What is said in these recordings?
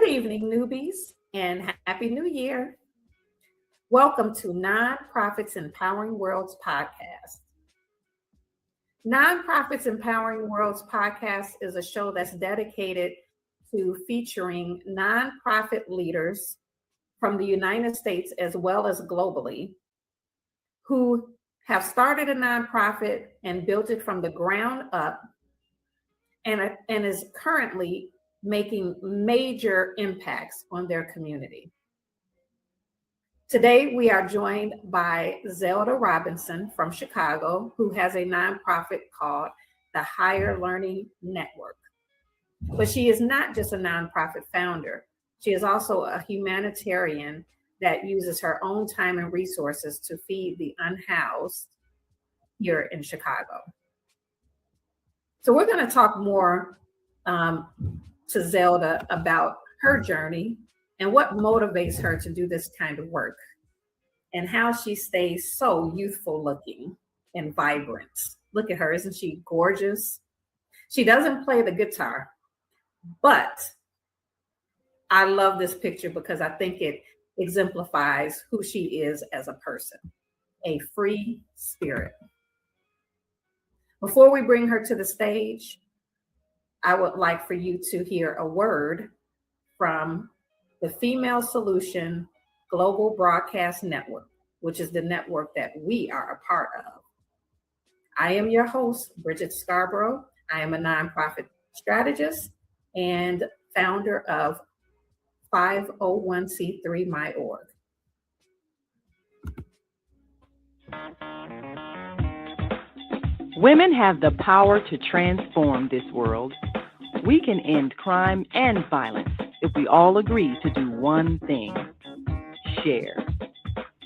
evening, newbies, and Happy New Year. Welcome to Nonprofits Empowering Worlds podcast. Nonprofits Empowering Worlds podcast is a show that's dedicated to featuring nonprofit leaders from the United States as well as globally who have started a nonprofit and built it from the ground up and is currently making major impacts on their community. Today, we are joined by Zelda Robinson from Chicago, who has a nonprofit called the Higher Learning Network. But she is not just a nonprofit founder. She is also a humanitarian that uses her own time and resources to feed the unhoused here in Chicago. So we're going to talk more to Zelda about her journey and what motivates her to do this kind of work and how she stays so youthful looking and vibrant. Look at her, isn't she gorgeous? She doesn't play the guitar, but I love this picture because I think it exemplifies who she is as a person, a free spirit. Before we bring her to the stage, I would like for you to hear a word from the Female Solution Global Broadcast Network, which is the network that we are a part of. I am your host, Bridget Scarborough. I am a nonprofit strategist and founder of 501c3 My.org. Women have the power to transform this world. We can end crime and violence if we all agree to do one thing: share.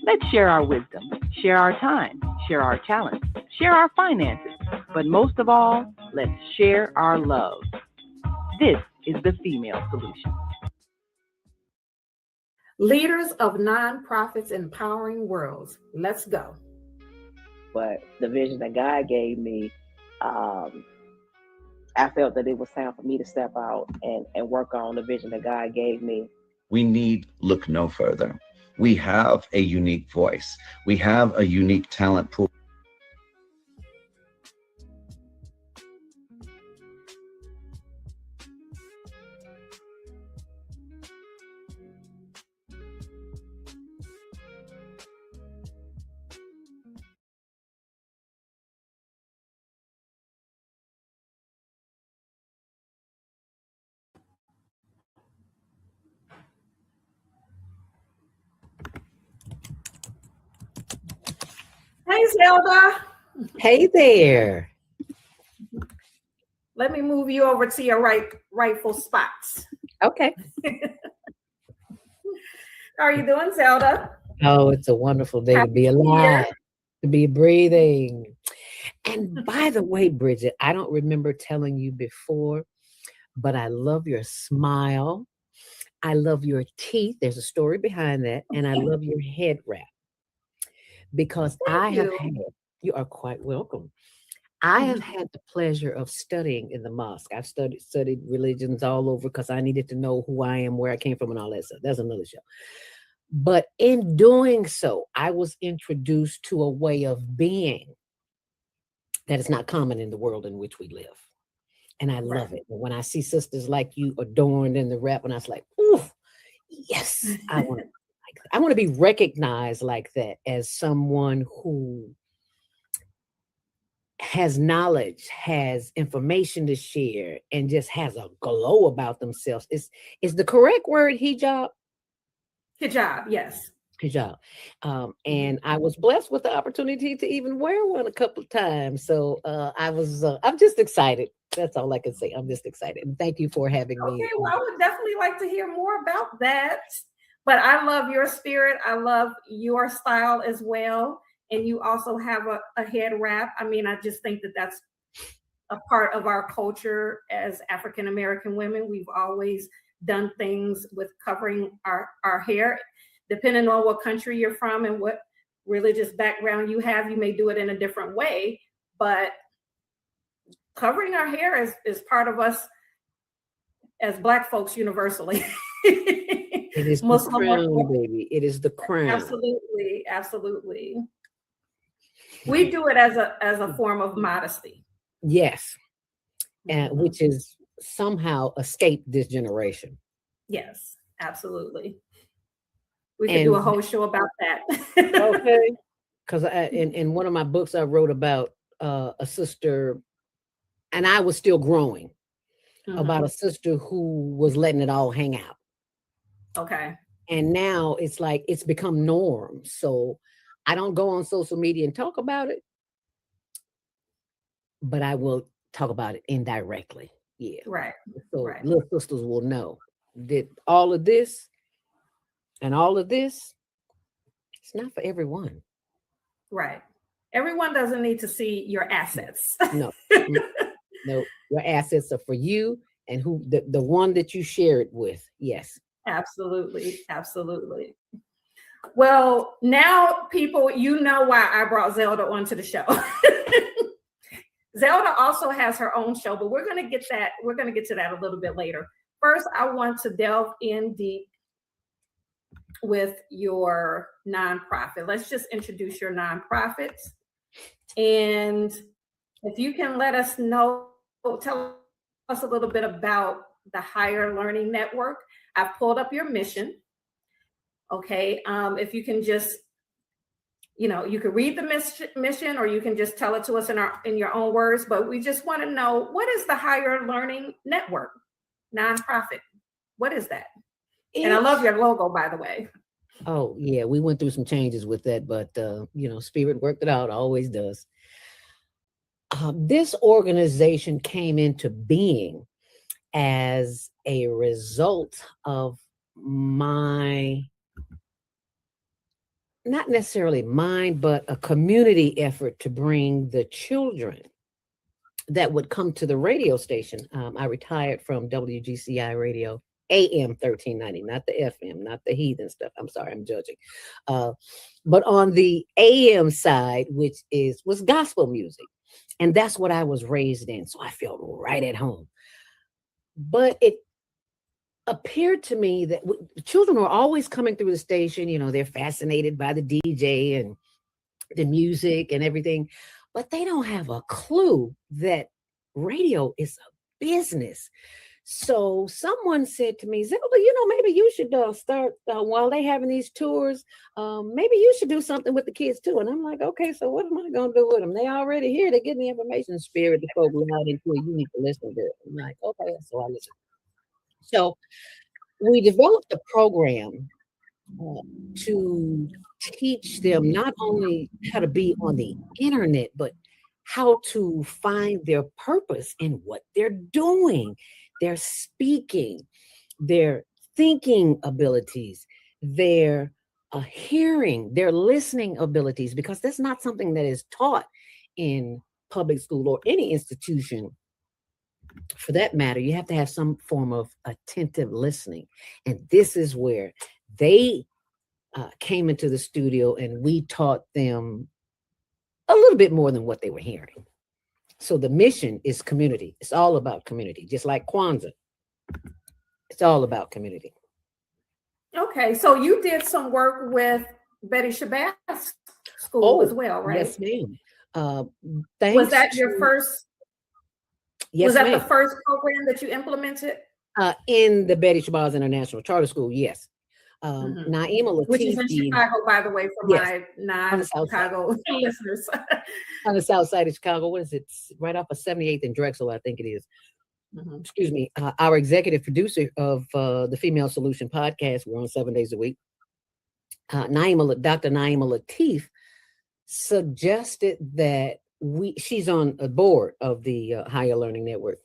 Let's share our wisdom, share our time, share our talents, share our finances, but most of all, let's share our love. This is the Female Solution. Leaders of Nonprofits Empowering Worlds, let's go. But the vision that God gave me, I felt that it was time for me to step out and work on the vision that God gave me. We need look no further. We have a unique voice. We have a unique talent pool. Hey, Zelda. Hey there. Let me move you over to your rightful spots. Okay. How are you doing, Zelda? Oh, it's a wonderful day to be alive, to be breathing. And by the way, Bridget, I don't remember telling you before, but I love your smile. I love your teeth. There's a story behind that. And I love your head wrap. Because you are quite welcome. I have had the pleasure of studying in the mosque. I've studied religions all over because I needed to know who I am, where I came from, and all that stuff. That's another show. But in doing so, I was introduced to a way of being that is not common in the world in which we live. And I love it. When I see sisters like you adorned in the wrap, and I was like, ooh, yes, I want to be recognized like that as someone who has knowledge, has information to share, and just has a glow about themselves. Is the correct word hijab? Hijab, yes. Hijab. And I was blessed with the opportunity to even wear one a couple of times. So I'm just excited. That's all I can say. I'm just excited. And thank you for having me. Okay, well, I would definitely like to hear more about that. But I love your spirit. I love your style as well. And you also have a head wrap. I mean, I just think that that's a part of our culture as African-American women. We've always done things with covering our hair. Depending on what country you're from and what religious background you have, you may do it in a different way. But covering our hair is part of us as Black folks universally. It is the Muslim or crown, baby. It is the crown. absolutely, absolutely. We do it as a form of modesty. Yes, and Mhm. which is somehow escaped this generation. Yes, absolutely. We could do a And whole show about that. okay, because in one of my books I wrote about a sister, and I was still growing, about a Mhm. sister who was letting it all hang out. Okay. And now it's like it's become norm. So I don't go on social media and talk about it, but I will talk about it indirectly. Yeah. Right. So Right. little sisters will know that all of this and all of this, it's not for everyone. Right. Everyone doesn't need to see your assets. No, mm, no, your assets are for you and who the one that you share it with. Yes. Absolutely. Absolutely. Well, now people, you know why I brought Zelda onto the show. Zelda also has her own show, but we're going to get that. We're going to get to that a little bit later. First, I want to delve in deep with your nonprofit. Let's just introduce your nonprofit. And if you can let us know, tell us a little bit about the Higher Learning Network. I've pulled up your mission. Okay. If you can just, you can read the mission, or you can just tell it to us in your own words, but we just want to know, what is the Higher Learning Network nonprofit? What is that? And I love your logo, by the way. Oh yeah, we went through some changes with that, but Spirit worked it out, always does. This organization came into being as a result of my, not necessarily mine, but a community effort to bring the children that would come to the radio station. I retired from WGCI radio, AM 1390, not the FM, not the heathen stuff. I'm sorry, I'm judging. But on the AM side, which was gospel music. And that's what I was raised in. So I felt right at home. But it appeared to me that children were always coming through the station. They're fascinated by the DJ and the music and everything, but they don't have a clue that radio is a business. So someone said to me, Zelda, maybe you should start while they having these tours. Maybe you should do something with the kids too. And I'm like, okay, so what am I going to do with them? They already here. They're getting the information. Spirit to folk loud into it. You need to listen to it. I'm like, okay, so I listen. So we developed a program to teach them not only how to be on the internet, but how to find their purpose in what they're doing, their speaking, their thinking abilities, their hearing, their listening abilities, because that's not something that is taught in public school or any institution. For that matter, you have to have some form of attentive listening. And this is where they came into the studio and we taught them a little bit more than what they were hearing. So the mission is community. It's all about community, just like Kwanzaa. It's all about community. Okay, so you did some work with Betty Shabazz school as well, right? Yes, ma'am. Was that your first? Yes, was that ma'am. the first program that you implemented? In the Betty Shabazz International Charter School, yes. Naima Latif, which is in Chicago, by the way, for my non-Chicago listeners. On the south side of Chicago. What is it? Right off of 78th and Drexel, I think it is. Excuse me. Our executive producer of the Female Solution podcast, we're on 7 days a week. Dr. Naima Latif suggested that she's on a board of the Higher Learning Network.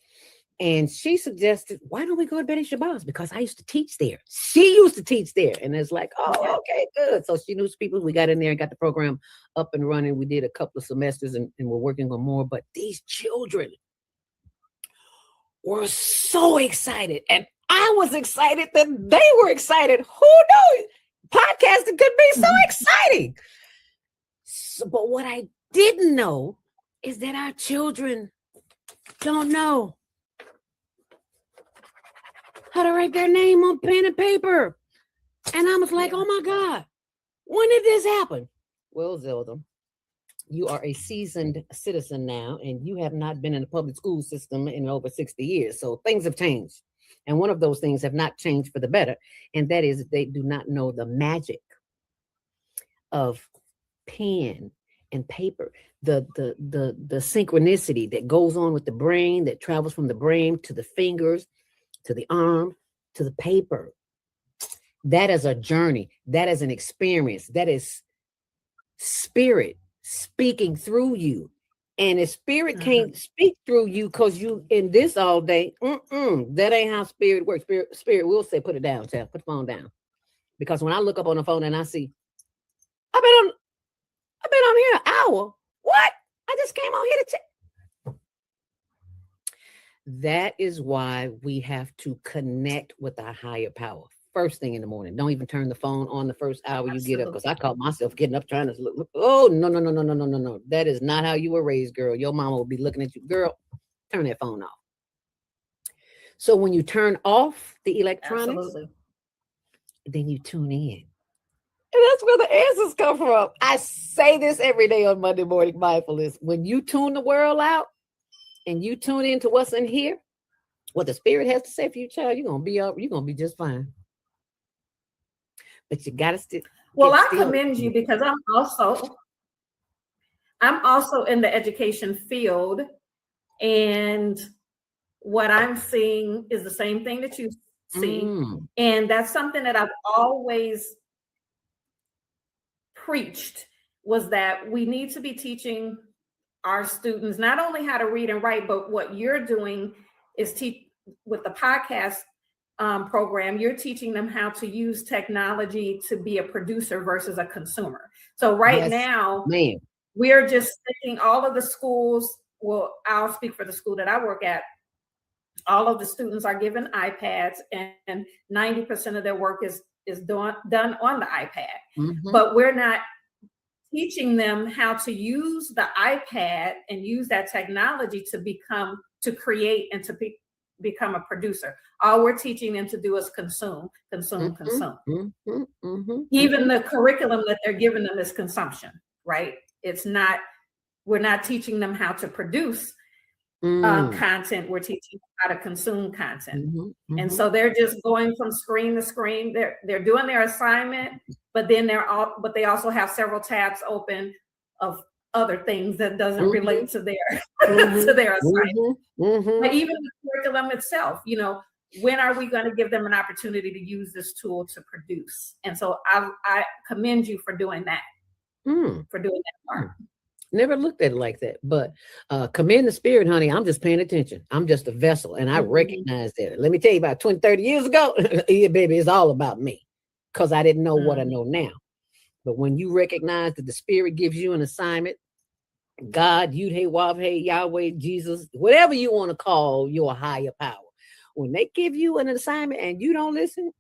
And she suggested, why don't we go to Betty Shabazz? Because I used to teach there. She used to teach there. And it's like, oh, okay, good. So she knew some people. We got in there and got the program up and running. We did a couple of semesters and we're working on more. But these children were so excited. And I was excited that they were excited. Who knew podcasting could be so exciting? So, but what I didn't know is that our children don't know how to write their name on pen and paper. And I was like, Yeah. oh my God, when did this happen? Well, Zelda, you are a seasoned citizen now, and you have not been in the public school system in over 60 years. So things have changed. And one of those things have not changed for the better. And that is they do not know the magic of pen and paper, the synchronicity that goes on with the brain, that travels from the brain to the fingers, to the arm, to the paper. That is a journey. That is an experience. That is spirit speaking through you. And if spirit can't speak through you because you in this all day, that ain't how spirit works. Spirit will say, put it down, child, put the phone down. Because when I look up on the phone and I see, I've been on here an hour. What? I just came on here to check. That is why we have to connect with our higher power. First thing in the morning. Don't even turn the phone on the first hour you get up, because I caught myself getting up trying to look. Oh, no. That is not how you were raised, girl. Your mama will be looking at you. Girl, turn that phone off. So when you turn off the electronics, Absolutely. then you tune in. And that's where the answers come from. I say this every day on Monday Morning Mindfulness. When you tune the world out and you tune into what's in here, what the spirit has to say for you, child, you're gonna be up, you're gonna be just fine. But you gotta still. Well, I commend you because I'm also in the education field, and what I'm seeing is the same thing that you see. And that's something that I've always preached, was that we need to be teaching our students not only how to read and write, but what you're doing is teach with the podcast program. You're teaching them how to use technology to be a producer versus a consumer. So now, we're just thinking all of the schools. Well, I'll speak for the school that I work at. All of the students are given iPads, and 90% of their work is done on the iPad. But we're not teaching them how to use the iPad and use that technology to create and to become a producer. All we're teaching them to do is consume. Even the curriculum that they're giving them is consumption, right? We're not teaching them how to produce content. We're teaching them how to consume content. And so they're just going from screen to screen. They're doing their assignment, but then they also have several tabs open of other things that doesn't relate to their to their assignment. But even the curriculum itself, when are we going to give them an opportunity to use this tool to produce? And so I commend you for doing that. For doing that part. Never looked at it like that, but commend the spirit, honey. I'm just paying attention. I'm just a vessel, and I recognize that. Let me tell you, about 20, 30 years ago, yeah, baby, it's all about me, because I didn't know what I know now. But when you recognize that the spirit gives you an assignment, God, Yud-Hey, Wav-Hey, Yahweh, Jesus, whatever you want to call your higher power, when they give you an assignment and you don't listen,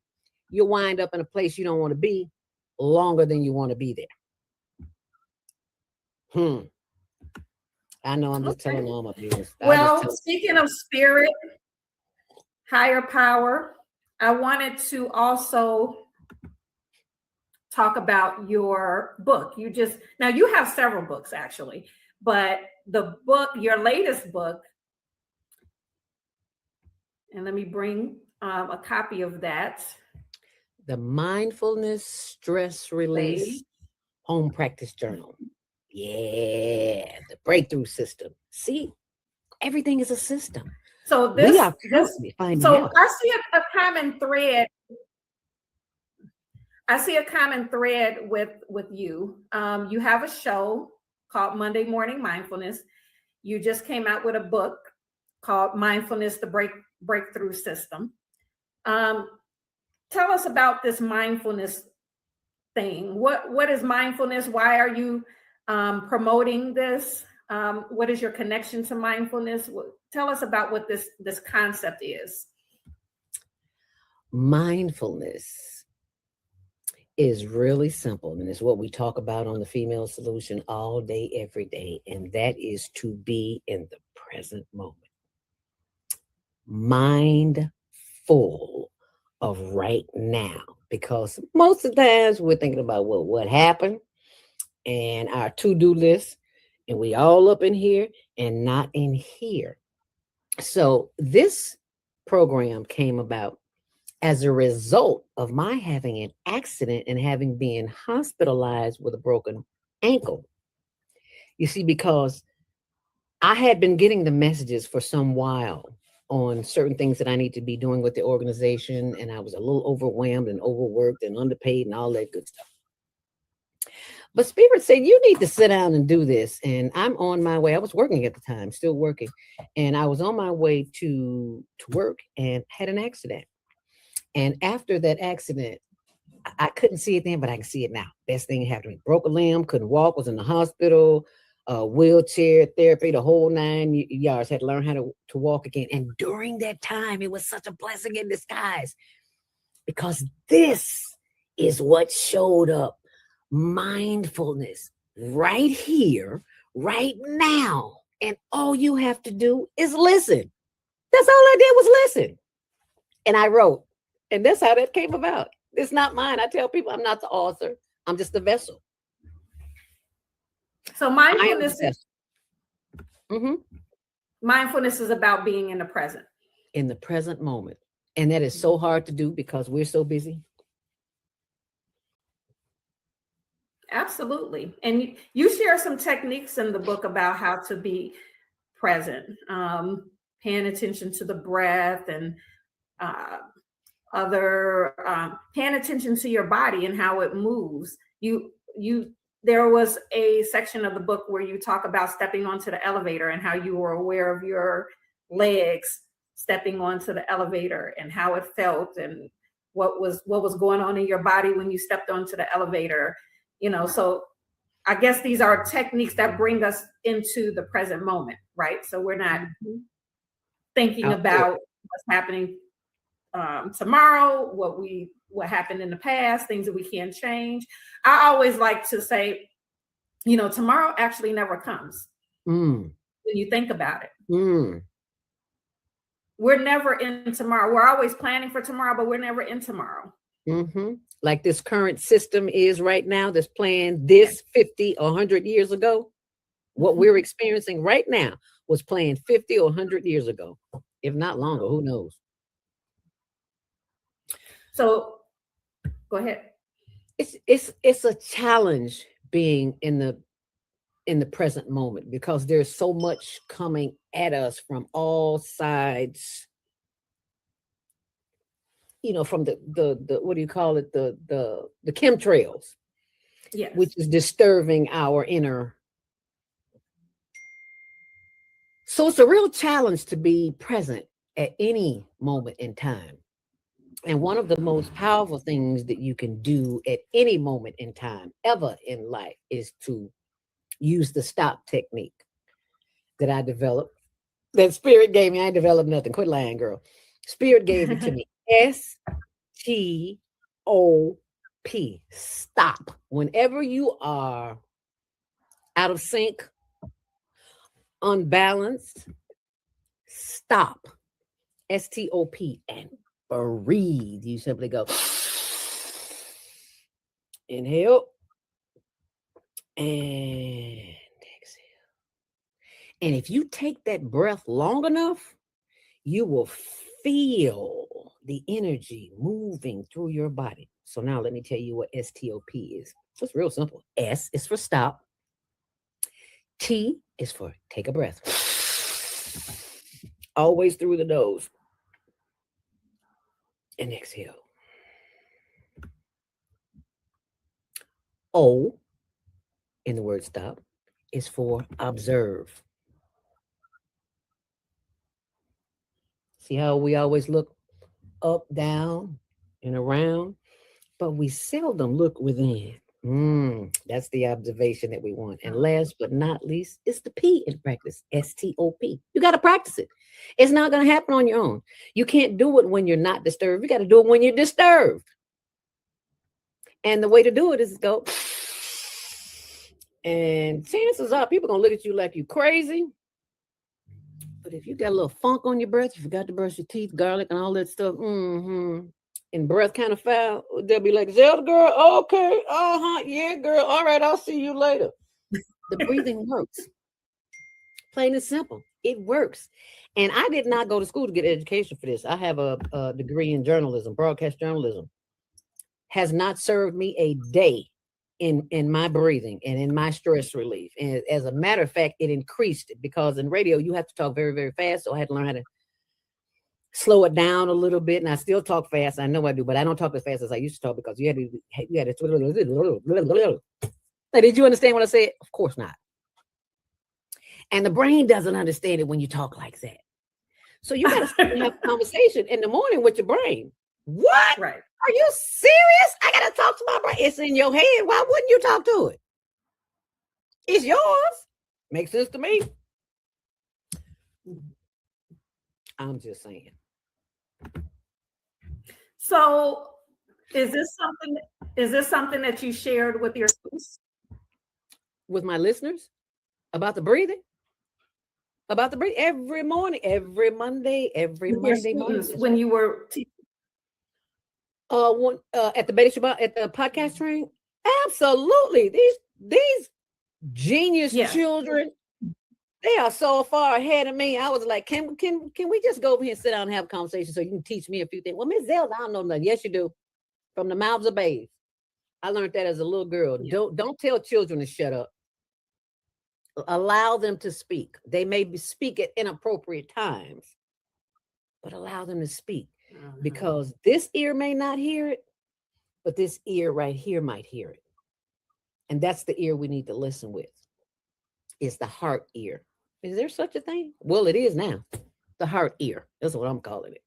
you'll wind up in a place you don't want to be longer than you want to be there. I know I'm just telling all my business. Well, speaking of spirit, higher power, I wanted to also talk about your book. Now you have several books actually, but the book, your latest book, and let me bring a copy of that. The Mindfulness Stress Release Home Practice Journal. Yeah, the breakthrough system. See, everything is a system. So I see a common thread. I see a common thread with you. You have a show called Monday Morning Mindfulness. You just came out with a book called Mindfulness, the Breakthrough System. Tell us about this mindfulness thing. What is mindfulness? Why are you promoting this? What is your connection to mindfulness? Tell us about what this concept is. Mindfulness is really simple, and it's what we talk about on the Female Solution all day, every day, and that is to be in the present moment. Mindful of right now, because most of the times we're thinking about what happened and our to-do list, and we all up in here and not in here. So this program came about as a result of my having an accident and having been hospitalized with a broken ankle. You see, because I had been getting the messages for some while on certain things that I need to be doing with the organization, and I was a little overwhelmed and overworked and underpaid and all that good stuff. But Spirit said, you need to sit down and do this. And I'm on my way. I was working at the time, still working. And I was on my way to work and had an accident. And after that accident, I couldn't see it then, but I can see it now. Best thing happened to me. Broke a limb, couldn't walk, was in the hospital, wheelchair therapy, the whole 9 yards, had to learn how to walk again. And during that time, it was such a blessing in disguise, because this is what showed up. Mindfulness right here, right now. And all you have to do is listen. That's all I did was listen. And I wrote. And that's how that came about. It's not mine. I tell people I'm not the author. I'm just the vessel. So mindfulness Mm-hmm. mindfulness is about being in the present. In the present moment. And that is so hard to do because we're so busy. Absolutely. And you share some techniques in the book about how to be present, paying attention to the breath and paying attention to your body and how it moves. There was a section of the book where you talk about stepping onto the elevator and how you were aware of your legs stepping onto the elevator and how it felt and what was going on in your body when you stepped onto the elevator. So I guess these are techniques that bring us into the present moment, right? So we're not thinking about what's happening tomorrow, what happened in the past, things that we can't change. I always like to say, tomorrow actually never comes when you think about it. We're never in tomorrow. We're always planning for tomorrow, but we're never in tomorrow. Mm-hmm. Like this current system is right now, that's planned this 50 or 100 years ago. What we're experiencing right now was planned 50 or 100 years ago, if not longer. Who knows? So go ahead. It's a challenge being in the present moment, because there's so much coming at us from all sides. From the what do you call it? The chemtrails, Yes. which is disturbing our inner. So it's a real challenge to be present at any moment in time. And one of the most powerful things that you can do at any moment in time, ever in life, is to use the stop technique that I developed. That Spirit gave me. I ain't developed nothing. Quit lying, girl. Spirit gave it to me. STOP. Stop. Whenever you are out of sync, unbalanced, stop. STOP, and breathe. You simply go inhale and exhale. And if you take that breath long enough, you will feel the energy moving through your body. So now let me tell you what STOP is. It's real simple. S is for stop. T is for take a breath. Always through the nose. And exhale. O in the word stop is for observe. See how we always look up, down, and around, but we seldom look within. That's the observation that we want. And last but not least, it's the P in practice, STOP. You got to practice it. It's not going to happen on your own. You can't do it when you're not disturbed. You got to do it when you're disturbed. And the way to do it is go. And chances are people going to look at you like you crazy. But if you got a little funk on your breath, you forgot to brush your teeth, garlic, and all that stuff, and breath kind of foul, they'll be like, Zelda girl, okay, yeah, girl, all right, I'll see you later. The breathing works. Plain and simple. It works. And I did not go to school to get education for this. I have a degree in journalism, broadcast journalism. Has not served me a day in my breathing and in my stress relief. And as a matter of fact, it increased it because in radio, you have to talk very, very fast. So I had to learn how to slow it down a little bit. And I still talk fast. I know I do, but I don't talk as fast as I used to talk because you had to. Like, did you understand what I said? Of course not. And the brain doesn't understand it when you talk like that. So you got to have a conversation in the morning with your brain. What? Right. Are you serious? I got to talk to my brain. It's in your head. Why wouldn't you talk to it? It's yours. Makes sense to me. I'm just saying. So is this something that you shared with your students? With my listeners about the breathing? About the breathing every morning, every Monday morning. When you were teaching? At the at the podcast train? Absolutely. These genius children, they are so far ahead of me. I was like, can we just go over here and sit down and have a conversation so you can teach me a few things? Well, Miss Zelda, I don't know nothing. Yes, you do. From the mouths of babes. I learned that as a little girl. Yeah. Don't tell children to shut up. Allow them to speak. They may speak at inappropriate times, but allow them to speak because this ear may not hear it, but this ear right here might hear it. And that's the ear we need to listen with. It's the heart ear. Is there such a thing? Well, it is now. The heart ear. That's what I'm calling it.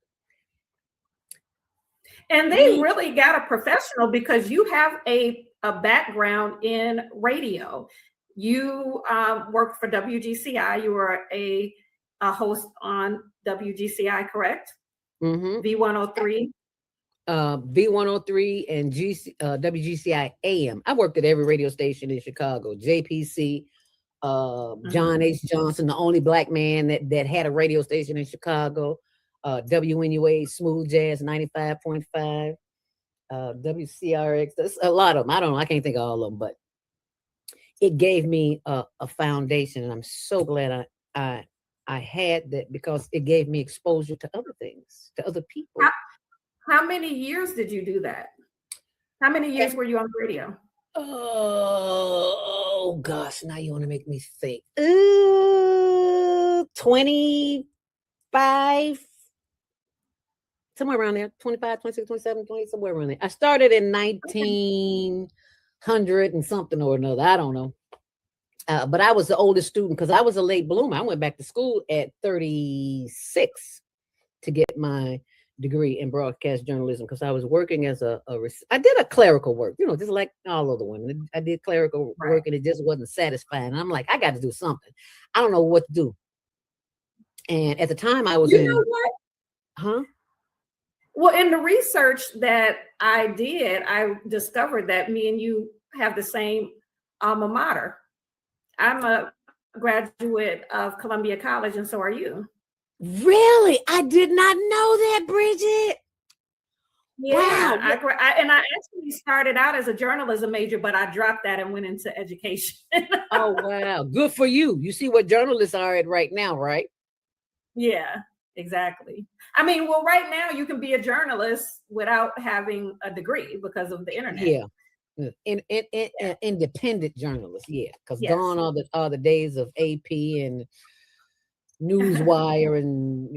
And they really got a professional because you have a background in radio. You worked for WGCI. You were a host on WGCI, correct? Mm-hmm. V103. V103 and WGCI AM. I worked at every radio station in Chicago. JPC, John H. Johnson, the only black man that had a radio station in Chicago. WNUA, Smooth Jazz 95.5. WCRX. There's a lot of them. I don't know. I can't think of all of them, but it gave me a foundation, and I'm so glad I had that because it gave me exposure to other things, to other people. How many years did you do that? How many years were you on radio? Oh gosh, now you want to make me think. 25, somewhere around there, 25, 26, 27, 20, somewhere around there. I started in 1900 and something or another. I don't know. But I was the oldest student because I was a late bloomer. I went back to school at 36 to get my degree in broadcast journalism because I was working as I did a clerical work, just like all other women. I did clerical work and it just wasn't satisfying. And I'm like, I got to do something. I don't know what to do. And at the time I was know what? Huh? Well, in the research that I did, I discovered that me and you have the same alma mater. I'm a graduate of Columbia College, and so are you. Really? I did not know that, Bridget. Yeah, wow. I actually started out as a journalism major, but I dropped that and went into education. Oh, wow. Good for you. You see what journalists are at right now, right? Yeah, exactly. I mean, well, right now you can be a journalist without having a degree because of the internet. Yeah. Independent journalist, yeah, because gone are the days of AP and Newswire, and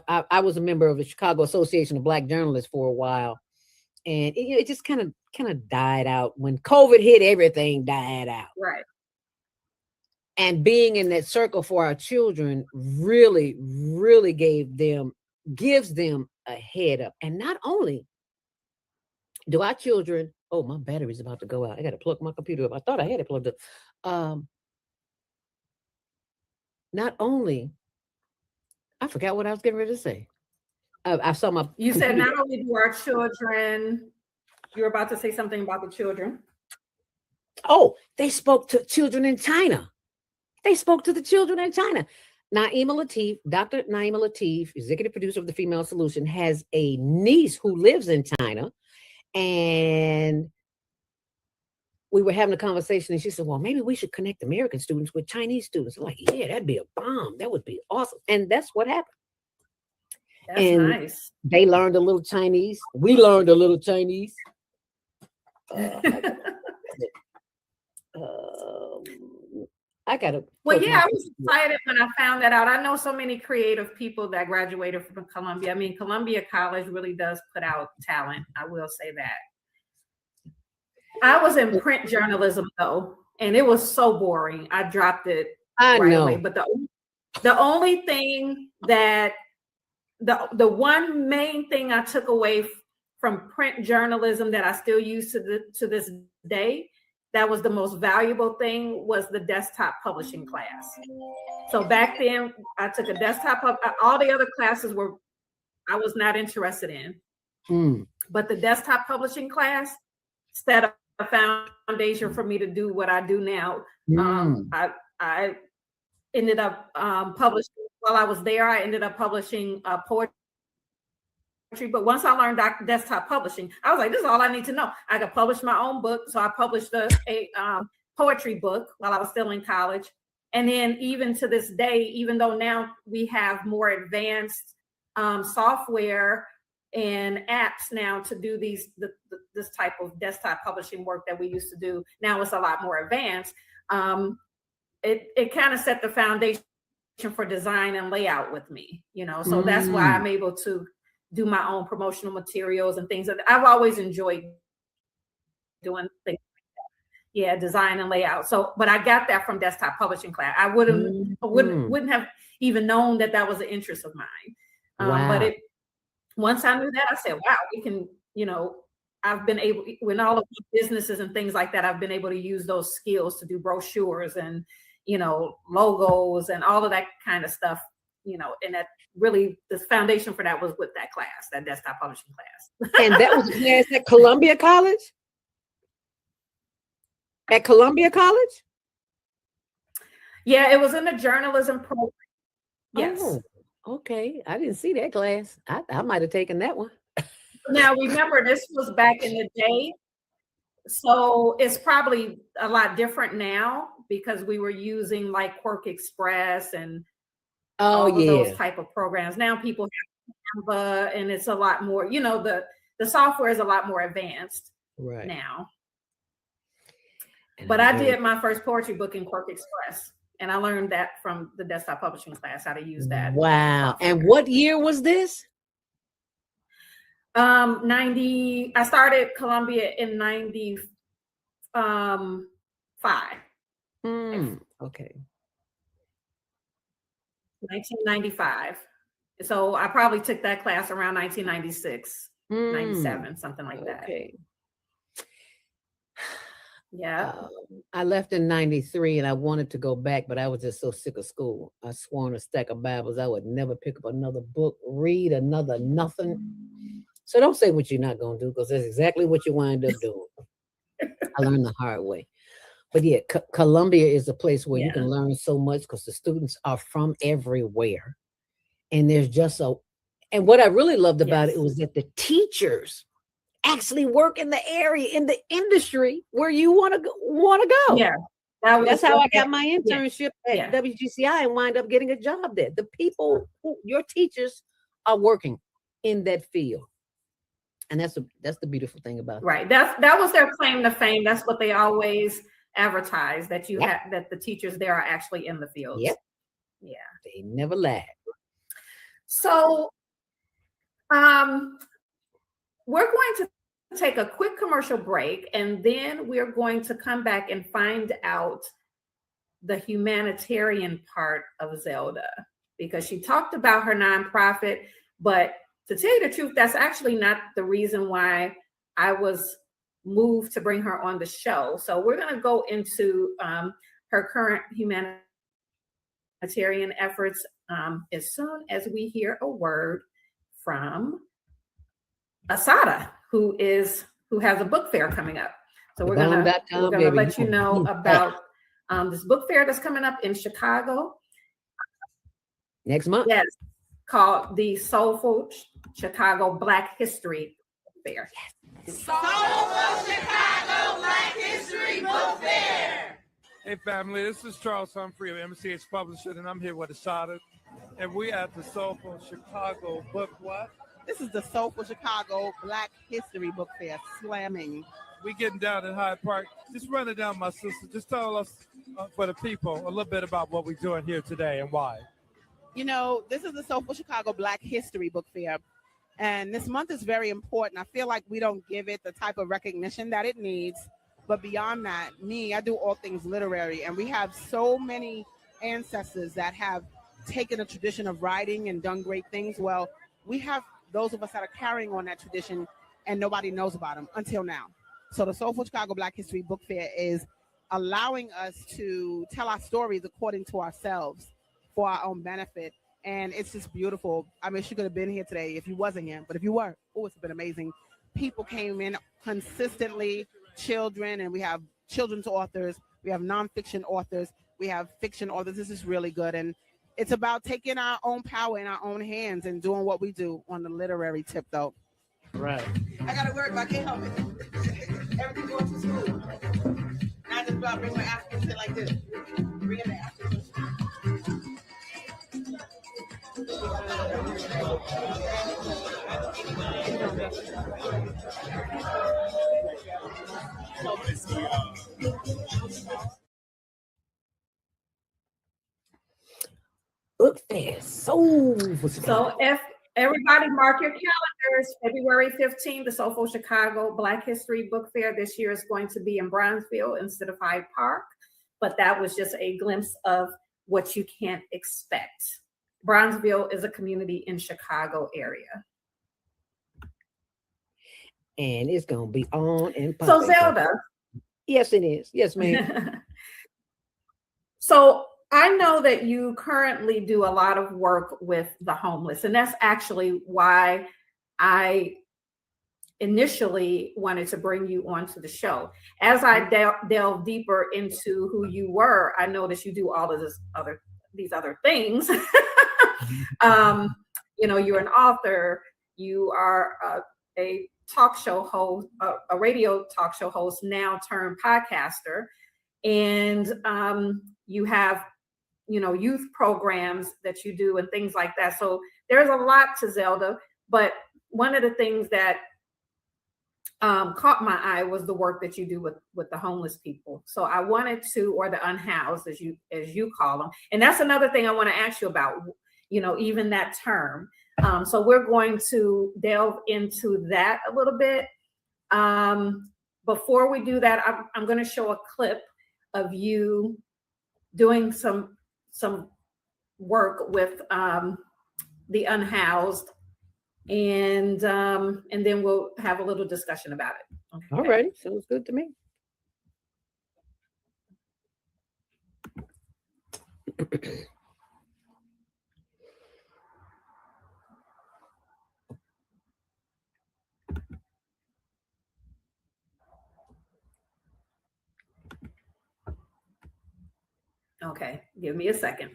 I was a member of the Chicago Association of Black Journalists for a while, and it just kind of died out when COVID hit. Everything died out, right? And being in that circle for our children really, really gives them a head up, and not only do our children. Oh, my battery's about to go out. I got to plug my computer up. I thought I had it plugged up. Not only, I forgot what I was getting ready to say. I saw my. You said not only do our children. You're about to say something about the children. Oh, they spoke to children in China. They spoke to the children in China. Naima Latif, Dr. Naima Latif, executive producer of the Female Solution, has a niece who lives in China. And we were having a conversation, and she said, well, maybe we should connect American students with Chinese students. I'm like, yeah, that'd be a bomb. That would be awesome. And that's what happened. That's And nice. they learned a little Chinese. We learned a little Chinese. I gotta. Well, yeah, I was excited when I found that out. I know so many creative people that graduated from Columbia. I mean, Columbia College really does put out talent. I will say that. I was in print journalism though, and it was so boring. I dropped it right away. But the only thing that the one main thing I took away from print journalism that I still use to this day, that was the most valuable thing, was the desktop publishing class. So back then I took a desktop, all the other classes I was not interested in. But the desktop publishing class set a foundation for me to do what I do now. I ended up publishing, while I was there, I ended up publishing poetry. But once I learned desktop publishing, I was like, this is all I need to know. I could publish my own book. So I published a poetry book while I was still in college. And then even to this day, even though now we have more advanced software and apps now to do this type of desktop publishing work that we used to do, now it's a lot more advanced. It kind of set the foundation for design and layout with me, so that's why I'm able to do my own promotional materials and things. I've always enjoyed doing things like that. Yeah, design and layout. So, but I got that from desktop publishing class. I wouldn't have even known that was an interest of mine. But once I knew that, I said, wow, we can, I've been able, when all of the businesses and things like that, I've been able to use those skills to do brochures and, logos and all of that kind of stuff, and that really the foundation for that was with that class, that desktop publishing class. And that was a class at Columbia College? At Columbia College? Yeah, it was in the journalism program. Yes. Oh, okay. I didn't see that class. I might have taken that one. Now, remember, this was back in the day. So it's probably a lot different now because we were using like Quark Express and all of those type of programs. Now people have Canva, and it's a lot more, the software is a lot more advanced now. But I did my first poetry book in Quark Express, and I learned that from the desktop publishing class, how to use that. Wow. And what year was this? 90. I started Columbia in 95. Okay. 1995. So I probably took that class around 1996, 97, something like that. Okay. Yeah. I left in 93 and I wanted to go back, but I was just so sick of school. I swore on a stack of Bibles I would never pick up another book, read another nothing. So don't say what you're not going to do, because that's exactly what you wind up doing. I learned the hard way. But yeah, Columbia is a place where you can learn so much because the students are from everywhere. And there's just and what I really loved about it was that the teachers actually work in the area, in the industry where you want to go. Yeah. That's how I got my internship at WGCI and wind up getting a job there. The people your teachers are working in that field. And that's the beautiful thing about it. Right. That was their claim to fame. That's what they always advertise, that you have, that the teachers there are actually in the field. Yep. Yeah. They never lie. So we're going to take a quick commercial break, and then we're going to come back and find out the humanitarian part of Zelda, because she talked about her nonprofit, but to tell you the truth, that's actually not the reason why I was moved to bring her on the show. So we're going to go into her current humanitarian efforts as soon as we hear a word from Asada, who has a book fair coming up. So we're gonna let you know about this book fair that's coming up in Chicago. Next month. Yes, called the Soulful Chicago Black History Fair. Soulful Chicago Black History Book Fair. Hey family, this is Charles Humphrey of MCH Publishing, and I'm here with Ashada, and we at the Soulful Chicago Book what? This is the Soulful Chicago Black History Book Fair, slamming. We getting down in Hyde Park. Just run it down, my sister. Just tell us, for the people, a little bit about what we're doing here today and why. You know, this is the Soulful Chicago Black History Book Fair, and this month is very important. I feel like we don't give it the type of recognition that it needs, but beyond that, I do all things literary, and we have so many ancestors that have taken a tradition of writing and done great things. Well, we have those of us that are carrying on that tradition, and nobody knows about them until now. So the Soulful Chicago Black History Book Fair is allowing us to tell our stories according to ourselves for our own benefit. And it's just beautiful. I mean, she could have been here today if you wasn't here, but if you were, it's been amazing. People came in consistently, children, and we have children's authors, we have nonfiction authors, we have fiction authors. This is really good. And it's about taking our own power in our own hands and doing what we do on the literary tip, though. Right. I gotta work, but I can't help it. Everything going too smooth. I just about bring my African shit like this. Bring it back. Book fair. So if everybody mark your calendars, February 15th, the Soulful Chicago Black History Book Fair this year is going to be in Bronzeville instead of Hyde Park. But that was just a glimpse of what you can't expect. Bronzeville is a community in Chicago area. And it's going to be on and popping. So Zelda. Yes, it is. Yes, ma'am. So I know that you currently do a lot of work with the homeless, and that's actually why I initially wanted to bring you onto the show. As I delve deeper into who you were, I noticed you do all of these other things. You know, you're an author, you are a talk show host, a radio talk show host, now turned podcaster, and you have, you know, youth programs that you do and things like that. So there's a lot to Zelda, but one of the things that caught my eye was the work that you do with the homeless people. So I wanted to, or the unhoused, as you call them. And that's another thing I want to ask you about, you know, even that term. So we're going to delve into that a little bit. Before we do that, I'm going to show a clip of you doing some work with the unhoused, and then we'll have a little discussion about it. Okay. All right, sounds good to me. Okay, give me a second.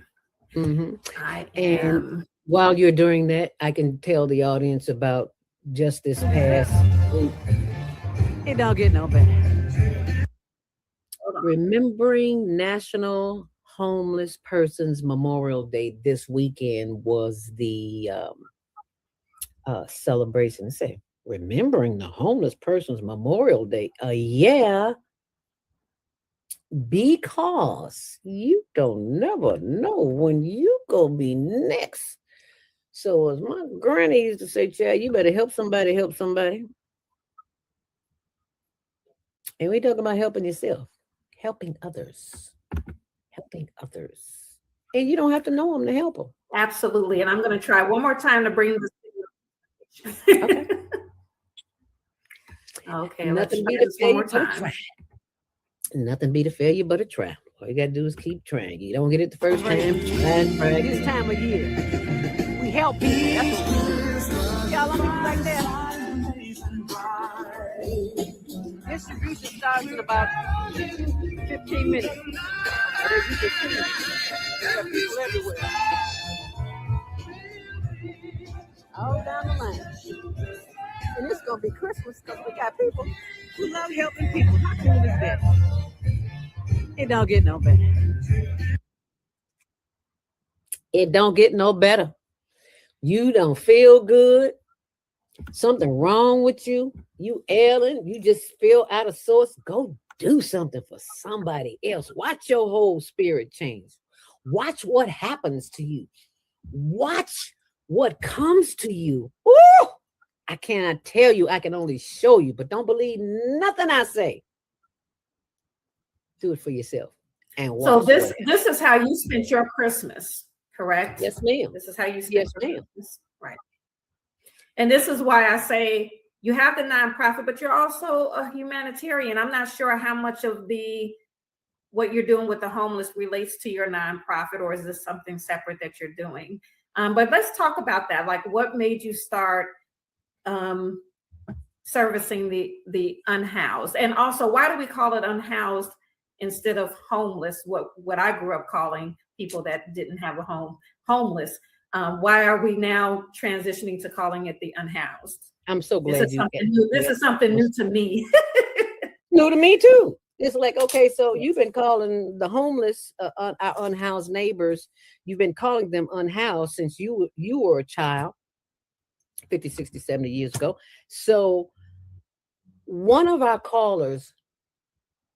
Mm-hmm. I And am. while you're doing that, I can tell the audience about just this past week. It don't get no better. Remembering National Homeless Persons Memorial Day this weekend was the celebration. Say, remembering the Homeless Persons Memorial Day. Yeah. Because you don't never know when you gonna be next. So as my granny used to say, child, you better help somebody, help somebody. And we talk about helping yourself, helping others. And you don't have to know them to help them. Absolutely. And I'm going to try one more time to bring this. Okay. Okay. Nothing Let's try beat a this one more failure but a time. try. Nothing beat a failure but a try. All you gotta do is keep trying. You don't get it the first time. Try. This time of year, we help people. That's what we do. Y'all don't do like that. Distribution starts in about 15 minutes. But as you can see, we have people everywhere. all down the line. And it's gonna be Christmas because we got people who love helping people. How cool is that? It don't get no better. It don't get no better. You don't feel good. Something wrong with you. You ailing. You just feel out of sorts. Go do something for somebody else. Watch your whole spirit change. Watch what happens to you. Watch what comes to you. Ooh! I cannot tell you. I can only show you. But don't believe nothing I say. Do it for yourself. And So watch. this is how you spent your Christmas, correct? Yes, ma'am. This is how you spent Yes, your ma'am. Christmas, right? And this is why I say you have the nonprofit, but you're also a humanitarian. I'm not sure how much of what you're doing with the homeless relates to your nonprofit, or is this something separate that you're doing? But let's talk about that. Like, what made you start servicing the unhoused? And also, why do we call it unhoused instead of homeless? What I grew up calling people that didn't have a home, homeless. Why are we now transitioning to calling it the unhoused? I'm so glad This is something new to me. New to me too. It's like, okay, so you've been calling the homeless, our unhoused neighbors, you've been calling them unhoused since you were a child, 50, 60, 70 years ago. So one of our callers,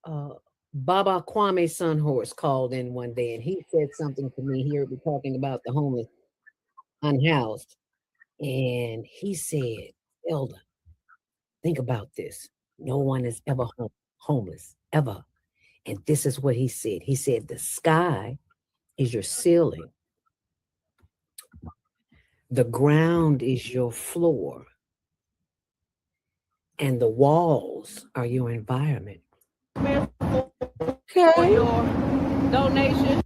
Baba Kwame Sunhorse, called in one day and he said something to me here. We're talking about the homeless, unhoused. And he said, Elder, think about this. No one is ever homeless, ever. And this is what he said. He said, the sky is your ceiling. The ground is your floor. And the walls are your environment. Okay. Your donation.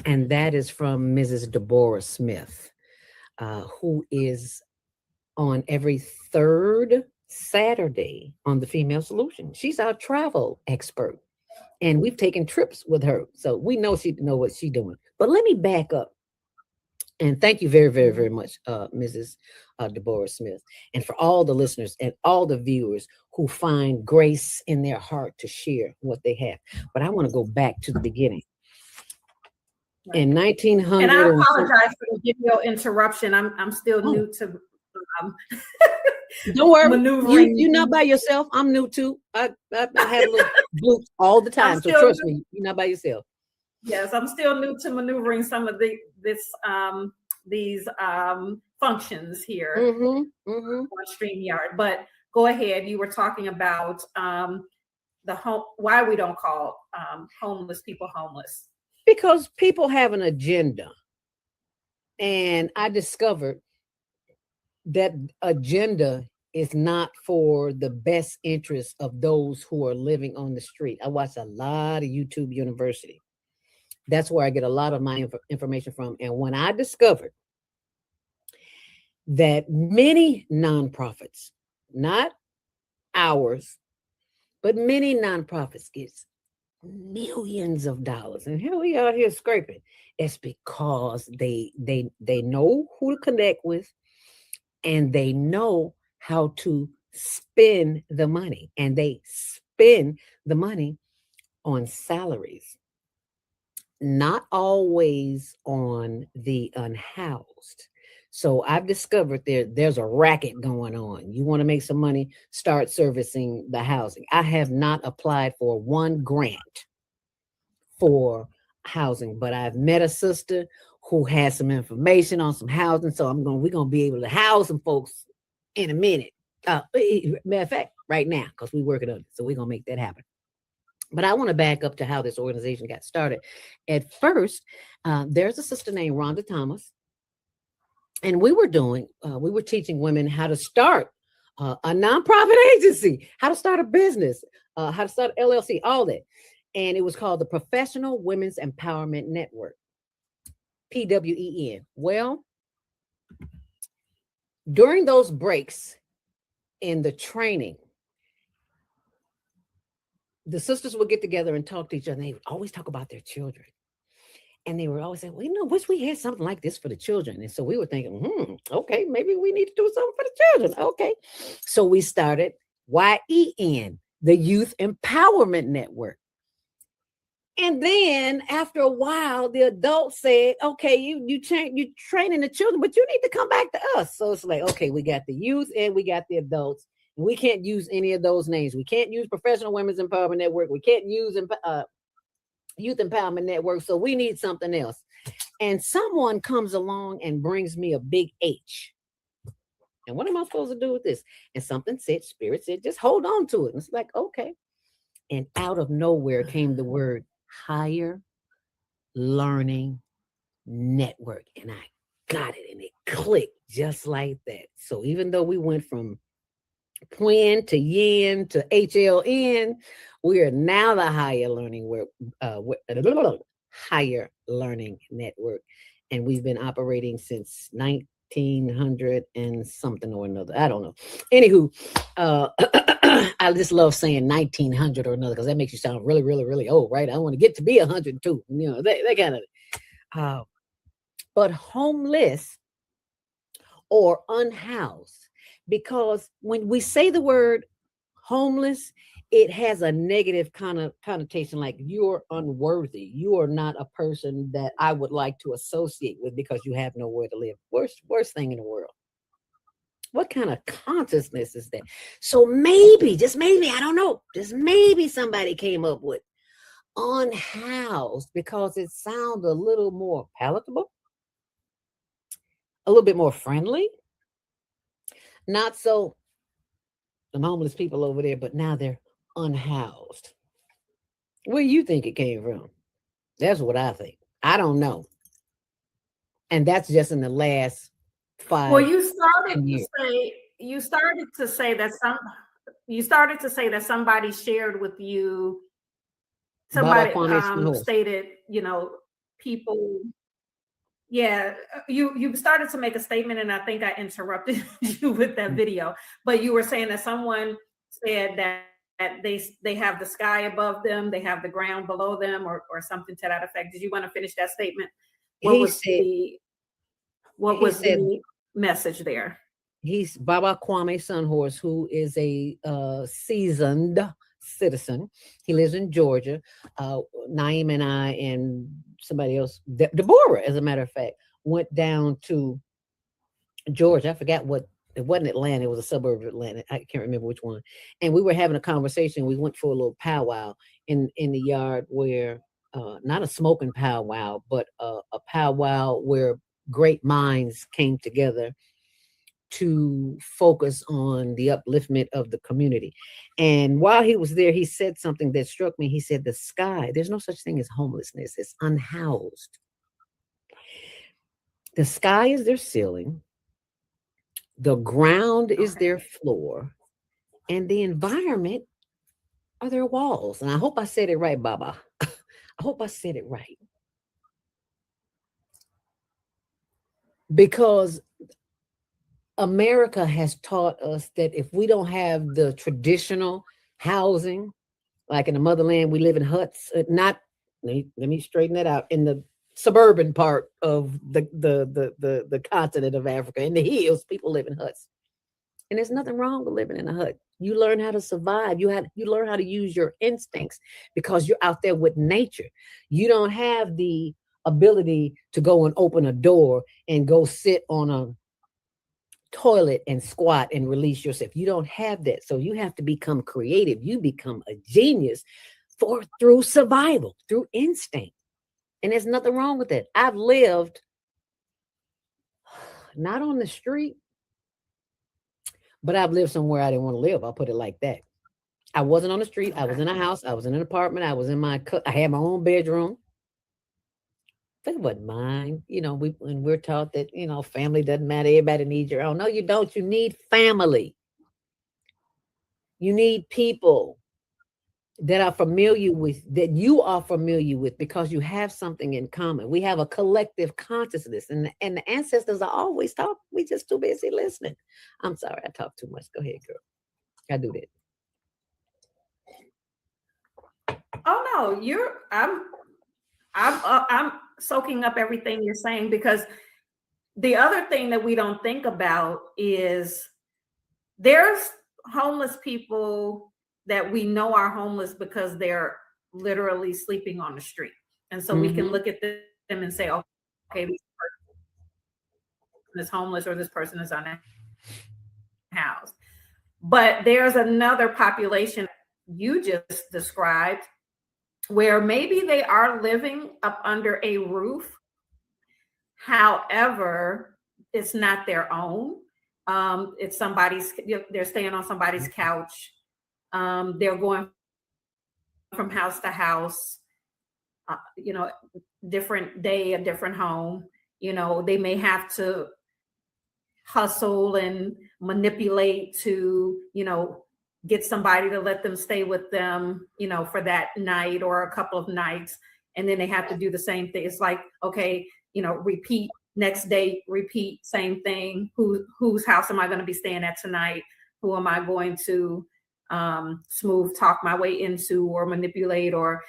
And that is from Mrs. Deborah Smith, who is on every third Saturday on the Female Solution. She's our travel expert. And we've taken trips with her. So we know she know what she's doing. But let me back up. And thank you very, very, very much, Mrs. Deborah Smith. And for all the listeners and all the viewers who find grace in their heart to share what they have. But I want to go back to the beginning. In 1900. And I apologize for the video interruption. I'm still new to don't worry, maneuvering. You're not by yourself. I'm new too. I have a little bloops all the time. So trust me, you're not by yourself. Yes, I'm still new to maneuvering some of these functions here on StreamYard. But go ahead. You were talking about why we don't call homeless people homeless. Because people have an agenda. And I discovered that agenda is not for the best interest of those who are living on the street. I watch a lot of YouTube University. That's where I get a lot of my information from. And when I discovered that many nonprofits, not ours, but many nonprofits get millions of dollars, and here we are here scraping, it's because they know who to connect with, and they know how to spend the money, and they spend the money on salaries, not always on the unhoused. So I've discovered there's a racket going on. You want to make some money, start servicing the housing. I have not applied for one grant for housing, but I've met a sister who has some information on some housing. So we're gonna be able to house some folks in a minute. Matter of fact, right now, because we're working on it. So we're gonna make that happen. But I want to back up to how this organization got started. At first, there's a sister named Rhonda Thomas. And we were teaching women how to start a nonprofit agency, how to start a business, how to start an LLC, all that. And it was called the Professional Women's Empowerment Network, PWEN. Well, during those breaks in the training, the sisters would get together and talk to each other. And they would always talk about their children. And they were always saying, well, wish we had something like this for the children. And so we were thinking, okay, maybe we need to do something for the children. Okay. So we started YEN, the Youth Empowerment Network. And then after a while, the adults said, okay, you training the children, but you need to come back to us. So it's like, okay, we got the youth and we got the adults. And we can't use any of those names. We can't use Professional Women's Empowerment Network. We can't use Youth Empowerment Network. So we need something else. And someone comes along and brings me a big H. And what am I supposed to do with this? And something said, Spirit said, just hold on to it. And it's like, okay. And out of nowhere came the word Higher Learning Network. And I got it and it clicked just like that. So even though we went from Quinn to Yen to HLN, we are now the Higher Learning Network. And we've been operating since 1900 and something or another. I don't know. Anywho, I just love saying 1900 or another because that makes you sound really, really, really old, right? I want to get to be 102, that kind of. But homeless or unhoused, because when we say the word homeless, it has a negative connotation, like you're unworthy. You are not a person that I would like to associate with because you have nowhere to live. Worst thing in the world. What kind of consciousness is that? So maybe, just maybe, I don't know, just maybe somebody came up with unhoused because it sounds a little more palatable, a little bit more friendly. Not so the homeless people over there, but now they're unhoused. Where do you think it came from? That's what I think. I don't know. And that's just in the last 5 Well, you started years. to say that somebody shared with you. Somebody stated, people. Yeah, you started to make a statement, and I think I interrupted you with that video. But you were saying that someone said that they have the sky above them, they have the ground below them, or something to that effect. Did you want to finish that statement? What was the message there? He's Baba Kwame Sunhorse, who is a seasoned citizen. He lives in Georgia. Naeem and I and somebody else, Deborah, as a matter of fact, went down to Georgia. I forgot what, it wasn't Atlanta, it was a suburb of Atlanta. I can't remember which one. And we were having a conversation. We went for a little powwow in the yard where, not a smoking powwow, but a powwow where great minds came together to focus on the upliftment of the community. And while he was there, he said something that struck me. He said, the sky, there's no such thing as homelessness. It's unhoused. The sky is their ceiling. The ground is their floor. And the environment are their walls. And I hope I said it right, Baba. I hope I said it right. Because America has taught us that if we don't have the traditional housing, like in the motherland, we live in huts. Let me straighten that out. In the suburban part of the continent of Africa, in the hills, people live in huts, and there's nothing wrong with living in a hut. You learn how to survive. You learn how to use your instincts because you're out there with nature. You don't have the ability to go and open a door and go sit on a toilet and squat and release yourself. You don't have that. So you have to become creative. You become a genius through survival, through instinct. And there's nothing wrong with that. I've lived not on the street, but I've lived somewhere I didn't want to live. I'll put it like that. I wasn't on the street. I was in a house. I was in an apartment. I was in I had my own bedroom. It wasn't mine. When we're taught that, family doesn't matter. Everybody needs your own. No, you don't. You need family. You need people that are familiar with, that you are familiar with, because you have something in common. We have a collective consciousness, and the ancestors are always talking. We just too busy listening. I'm sorry, I talk too much. Go ahead, girl. I do that. Oh no, I'm soaking up everything you're saying, because the other thing that we don't think about is there's homeless people that we know are homeless because they're literally sleeping on the street. And so we can look at them and say, okay, this person is homeless or this person is unhoused. But there's another population you just described where maybe they are living up under a roof. However, it's not their own. It's somebody's, they're staying on somebody's couch. They're going from house to house, different day, a different home. They may have to hustle and manipulate to, get somebody to let them stay with them, for that night or a couple of nights. And then they have to do the same thing. It's like, okay, repeat, next day, repeat, same thing. Whose house am I going to be staying at tonight? Who am I going to smooth talk my way into or manipulate or,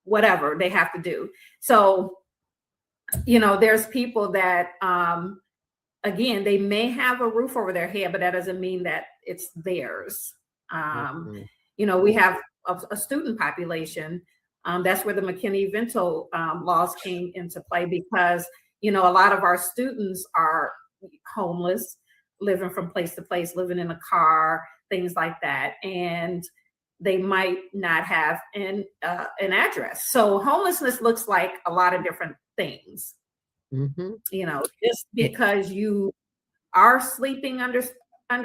whatever they have to do. So, there's people that, again, they may have a roof over their head, but that doesn't mean that it's theirs. We have a student population. That's where the McKinney-Vento laws came into play, because, a lot of our students are homeless, living from place to place, living in a car, things like that. And they might not have an address. So homelessness looks like a lot of different things. Just because you are sleeping under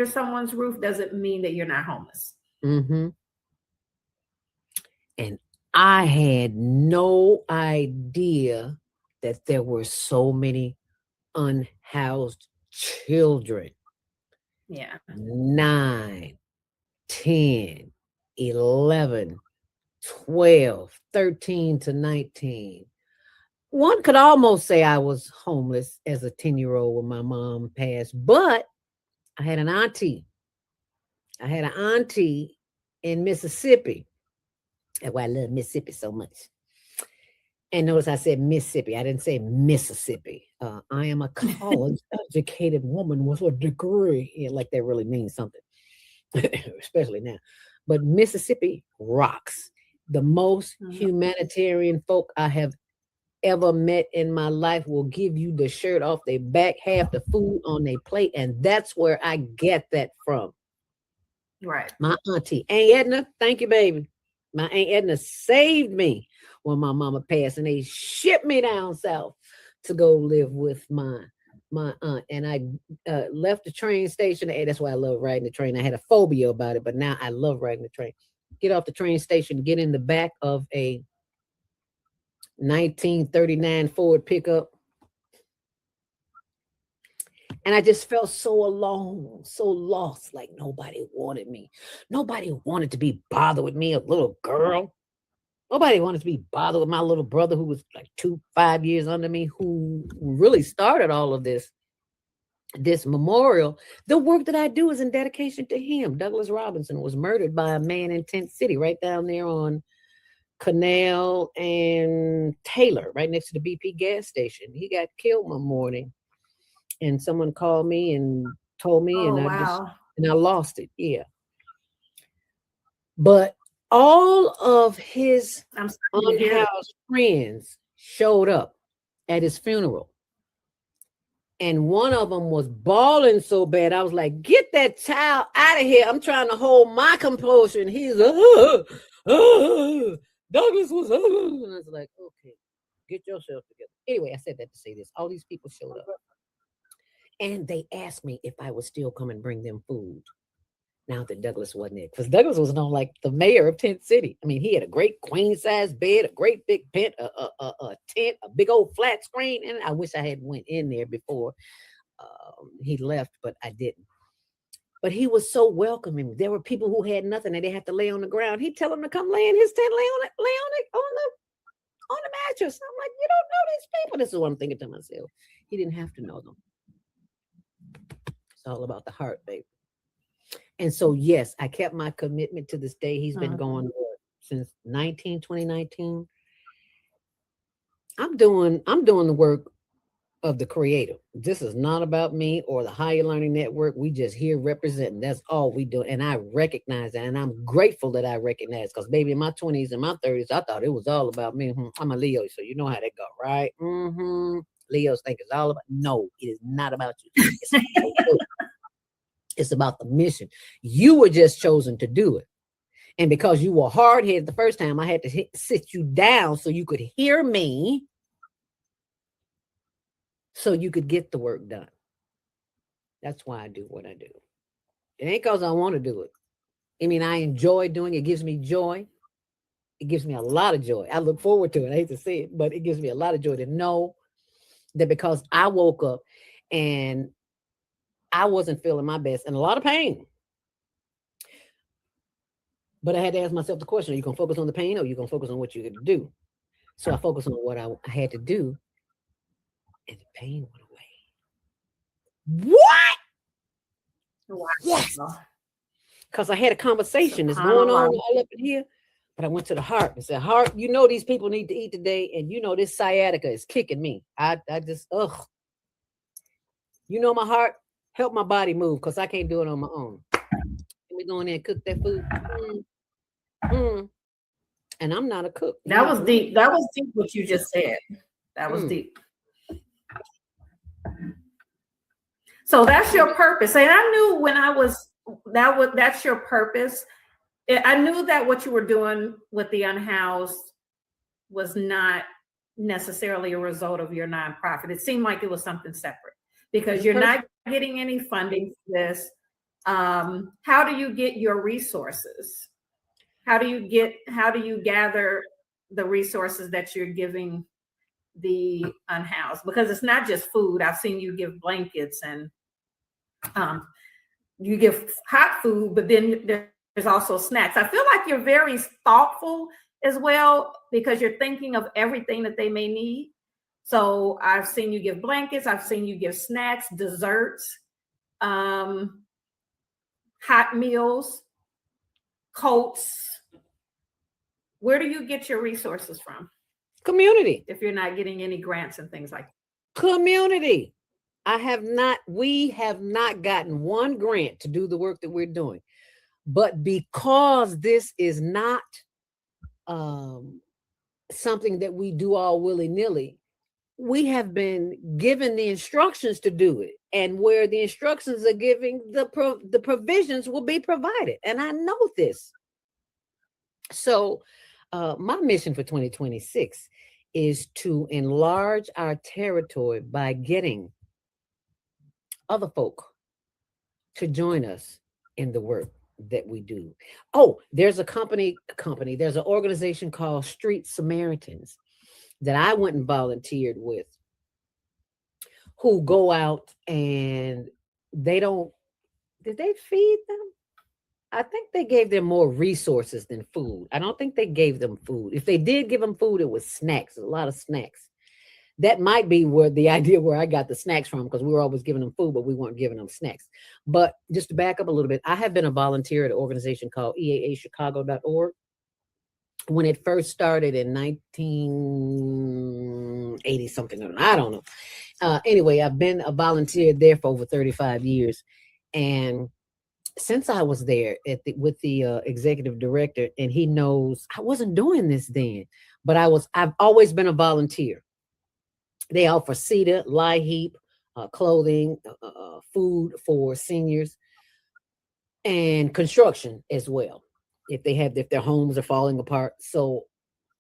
someone's roof doesn't mean that you're not homeless. And I had no idea that there were so many unhoused children. Yeah. 9, 10, 11, 12, 13 to 19. One could almost say I was homeless as a 10-year-old when my mom passed, but I had an auntie. I had an auntie in Mississippi. That's why I love Mississippi so much. And notice I said Mississippi. I didn't say Mississippi. I am a college-educated woman with a degree. Yeah, like that really means something, especially now. But Mississippi rocks. The most humanitarian folk I have ever met in my life will give you the shirt off their back, half the food on their plate, and that's where I get that from. Right. My auntie, Aunt Edna, thank you, baby. My Aunt Edna saved me when my mama passed, and they shipped me down south to go live with my aunt. And I left the train station. Hey, that's why I love riding the train. I had a phobia about it, but now I love riding the train. Get off the train station, get in the back of a 1939 Ford pickup. And I just felt so alone, so lost, like nobody wanted me. Nobody wanted to be bothered with me, a little girl. Nobody wanted to be bothered with my little brother who was like 5 years under me, who really started all of this memorial. The work that I do is in dedication to him. Douglas Robinson was murdered by a man in Tent City, right down there on Canal and Taylor, right next to the BP gas station. He got killed one morning, and someone called me and told me, and I lost it. Yeah. But all of his unhoused friends showed up at his funeral. And one of them was bawling so bad. I was like, get that child out of here. I'm trying to hold my composure. And he's, Douglas was, and I was like, okay, get yourself together. Anyway, I said that to say this. All these people showed up. And they asked me if I would still come and bring them food. Now that Douglas wasn't there. Because Douglas was known like the mayor of Tent City. I mean, he had a great queen-size bed, a great big tent, a tent, a big old flat screen. And I wish I had went in there before he left, but I didn't. But he was so welcoming. There were people who had nothing and they had to lay on the ground. He'd tell them to come lay in his tent, lay on the mattress. I'm like, you don't know these people. This is what I'm thinking to myself. He didn't have to know them. It's all about the heart, baby. And so, yes, I kept my commitment to this day. He's been going since 2019. I'm doing the work of the creator. This is not about me or the Higher Learning Network. We just here representing. That's all we do. And I recognize that. And I'm grateful that I recognize, because baby, in my 20s and my 30s, I thought it was all about me. I'm a Leo, so you know how that go, right? Leos think it's all about, no, it is not about you. It's about the mission. You were just chosen to do it. And because you were hard-headed the first time, I had to sit you down so you could hear me, so you could get the work done. That's why I do what I do. It ain't because I want to do it. I mean, I enjoy doing it. It gives me joy. It gives me a lot of joy. I look forward to it. I hate to say it, but it gives me a lot of joy to know that because I woke up and I wasn't feeling my best and a lot of pain. But I had to ask myself the question, are you going to focus on the pain or are you going to focus on what you're going to do? So I focused on what I had to do, and the pain went away. What? Wow. Yes. Because I had a conversation that's going on all up in here, but I went to the heart and said, heart, you know these people need to eat today, and you know this sciatica is kicking me. I just, you know my heart, help my body move because I can't do it on my own. Let me go in there and cook that food. And I'm not a cook. That was deep. That was deep what you just said. That was deep. So that's your purpose. And I knew when I was, that's your purpose. I knew that what you were doing with the unhoused was not necessarily a result of your nonprofit. It seemed like it was something separate because you're not getting any funding for this. How do you get your resources? How do you gather the resources that you're giving the unhoused? Because it's not just food. I've seen you give blankets and you give hot food, but then there's also snacks. I feel like you're very thoughtful as well because you're thinking of everything that they may need. So I've seen you give blankets. I've seen you give snacks, desserts, hot meals, coats. Where do you get your resources from? Community. If you're not getting any grants and things like that. Community. We have not gotten one grant to do the work that we're doing. But because this is not something that we do all willy-nilly, we have been given the instructions to do it. And where the instructions are giving, the provisions will be provided. And I know this. So my mission for 2026 is to enlarge our territory by getting other folk to join us in the work that we do. Oh, there's there's an organization called Street Samaritans that I went and volunteered with, who go out and did they feed them? I think they gave them more resources than food. I don't think they gave them food. If they did give them food, it was snacks, a lot of snacks. That might be where the idea where I got the snacks from, because we were always giving them food, but we weren't giving them snacks. But just to back up a little bit, I have been a volunteer at an organization called eaachicago.org. When it first started in 1980 something, I don't know. Anyway, I've been a volunteer there for over 35 years. And since I was there with the executive director, and he knows I wasn't doing this then, but I've always been a volunteer. They offer CETA, LIHEAP, clothing, food for seniors, and construction as well, if their homes are falling apart. So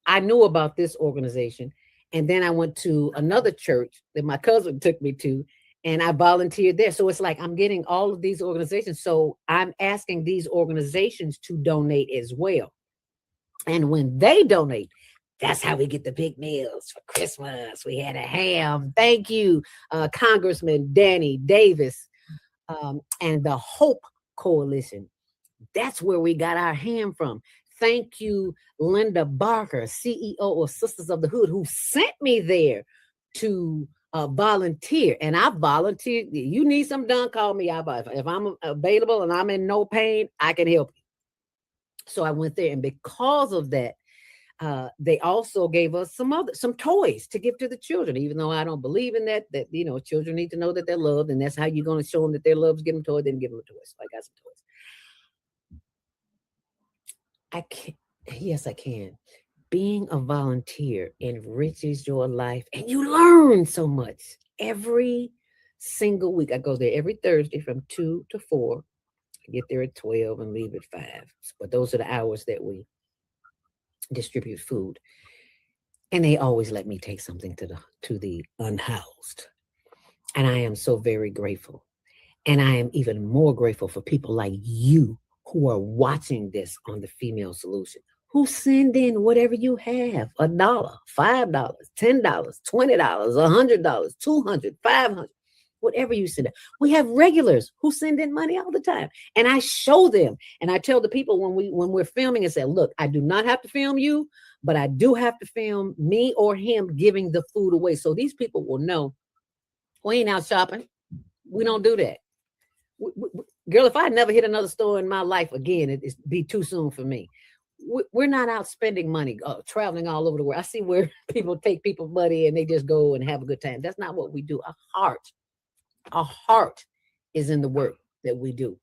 I knew about this organization. And then I went to another church that my cousin took me to, and I volunteered there. So it's like I'm getting all of these organizations. So I'm asking these organizations to donate as well. And when they donate, that's how we get the big meals for Christmas. We had a ham. Thank you, Congressman Danny Davis, and the Hope Coalition. That's where we got our ham from. Thank you, Linda Barker, CEO of Sisters of the Hood, who sent me there to volunteer. And I volunteered. You need something done, call me. If I'm available and I'm in no pain, I can help you. So I went there. And because of that, they also gave us some toys to give to the children, even though I don't believe in that, children need to know that they're loved, and that's how you're going to show them that they're loved, give them toys, then give them toys. So I got some toys. I can, yes, I can. Being a volunteer enriches your life, and you learn so much every single week. I go there every Thursday from 2 to 4. I get there at 12 and leave at 5. But those are the hours that we distribute food. And they always let me take something to the unhoused. And I am so very grateful. And I am even more grateful for people like you who are watching this on the Female Solution, who send in whatever you have, $1, $5, $10, $20, $100, $200, $500, whatever you send in. We have regulars who send in money all the time. And I show them, and I tell the people when we're filming and say, look, I do not have to film you, but I do have to film me or him giving the food away. So these people will know we ain't out shopping. We don't do that. Girl, if I never hit another store in my life again, it'd be too soon for me. We're not out spending money, traveling all over the world. I see where people take people's money and they just go and have a good time. That's not what we do. Our heart is in the work that we do.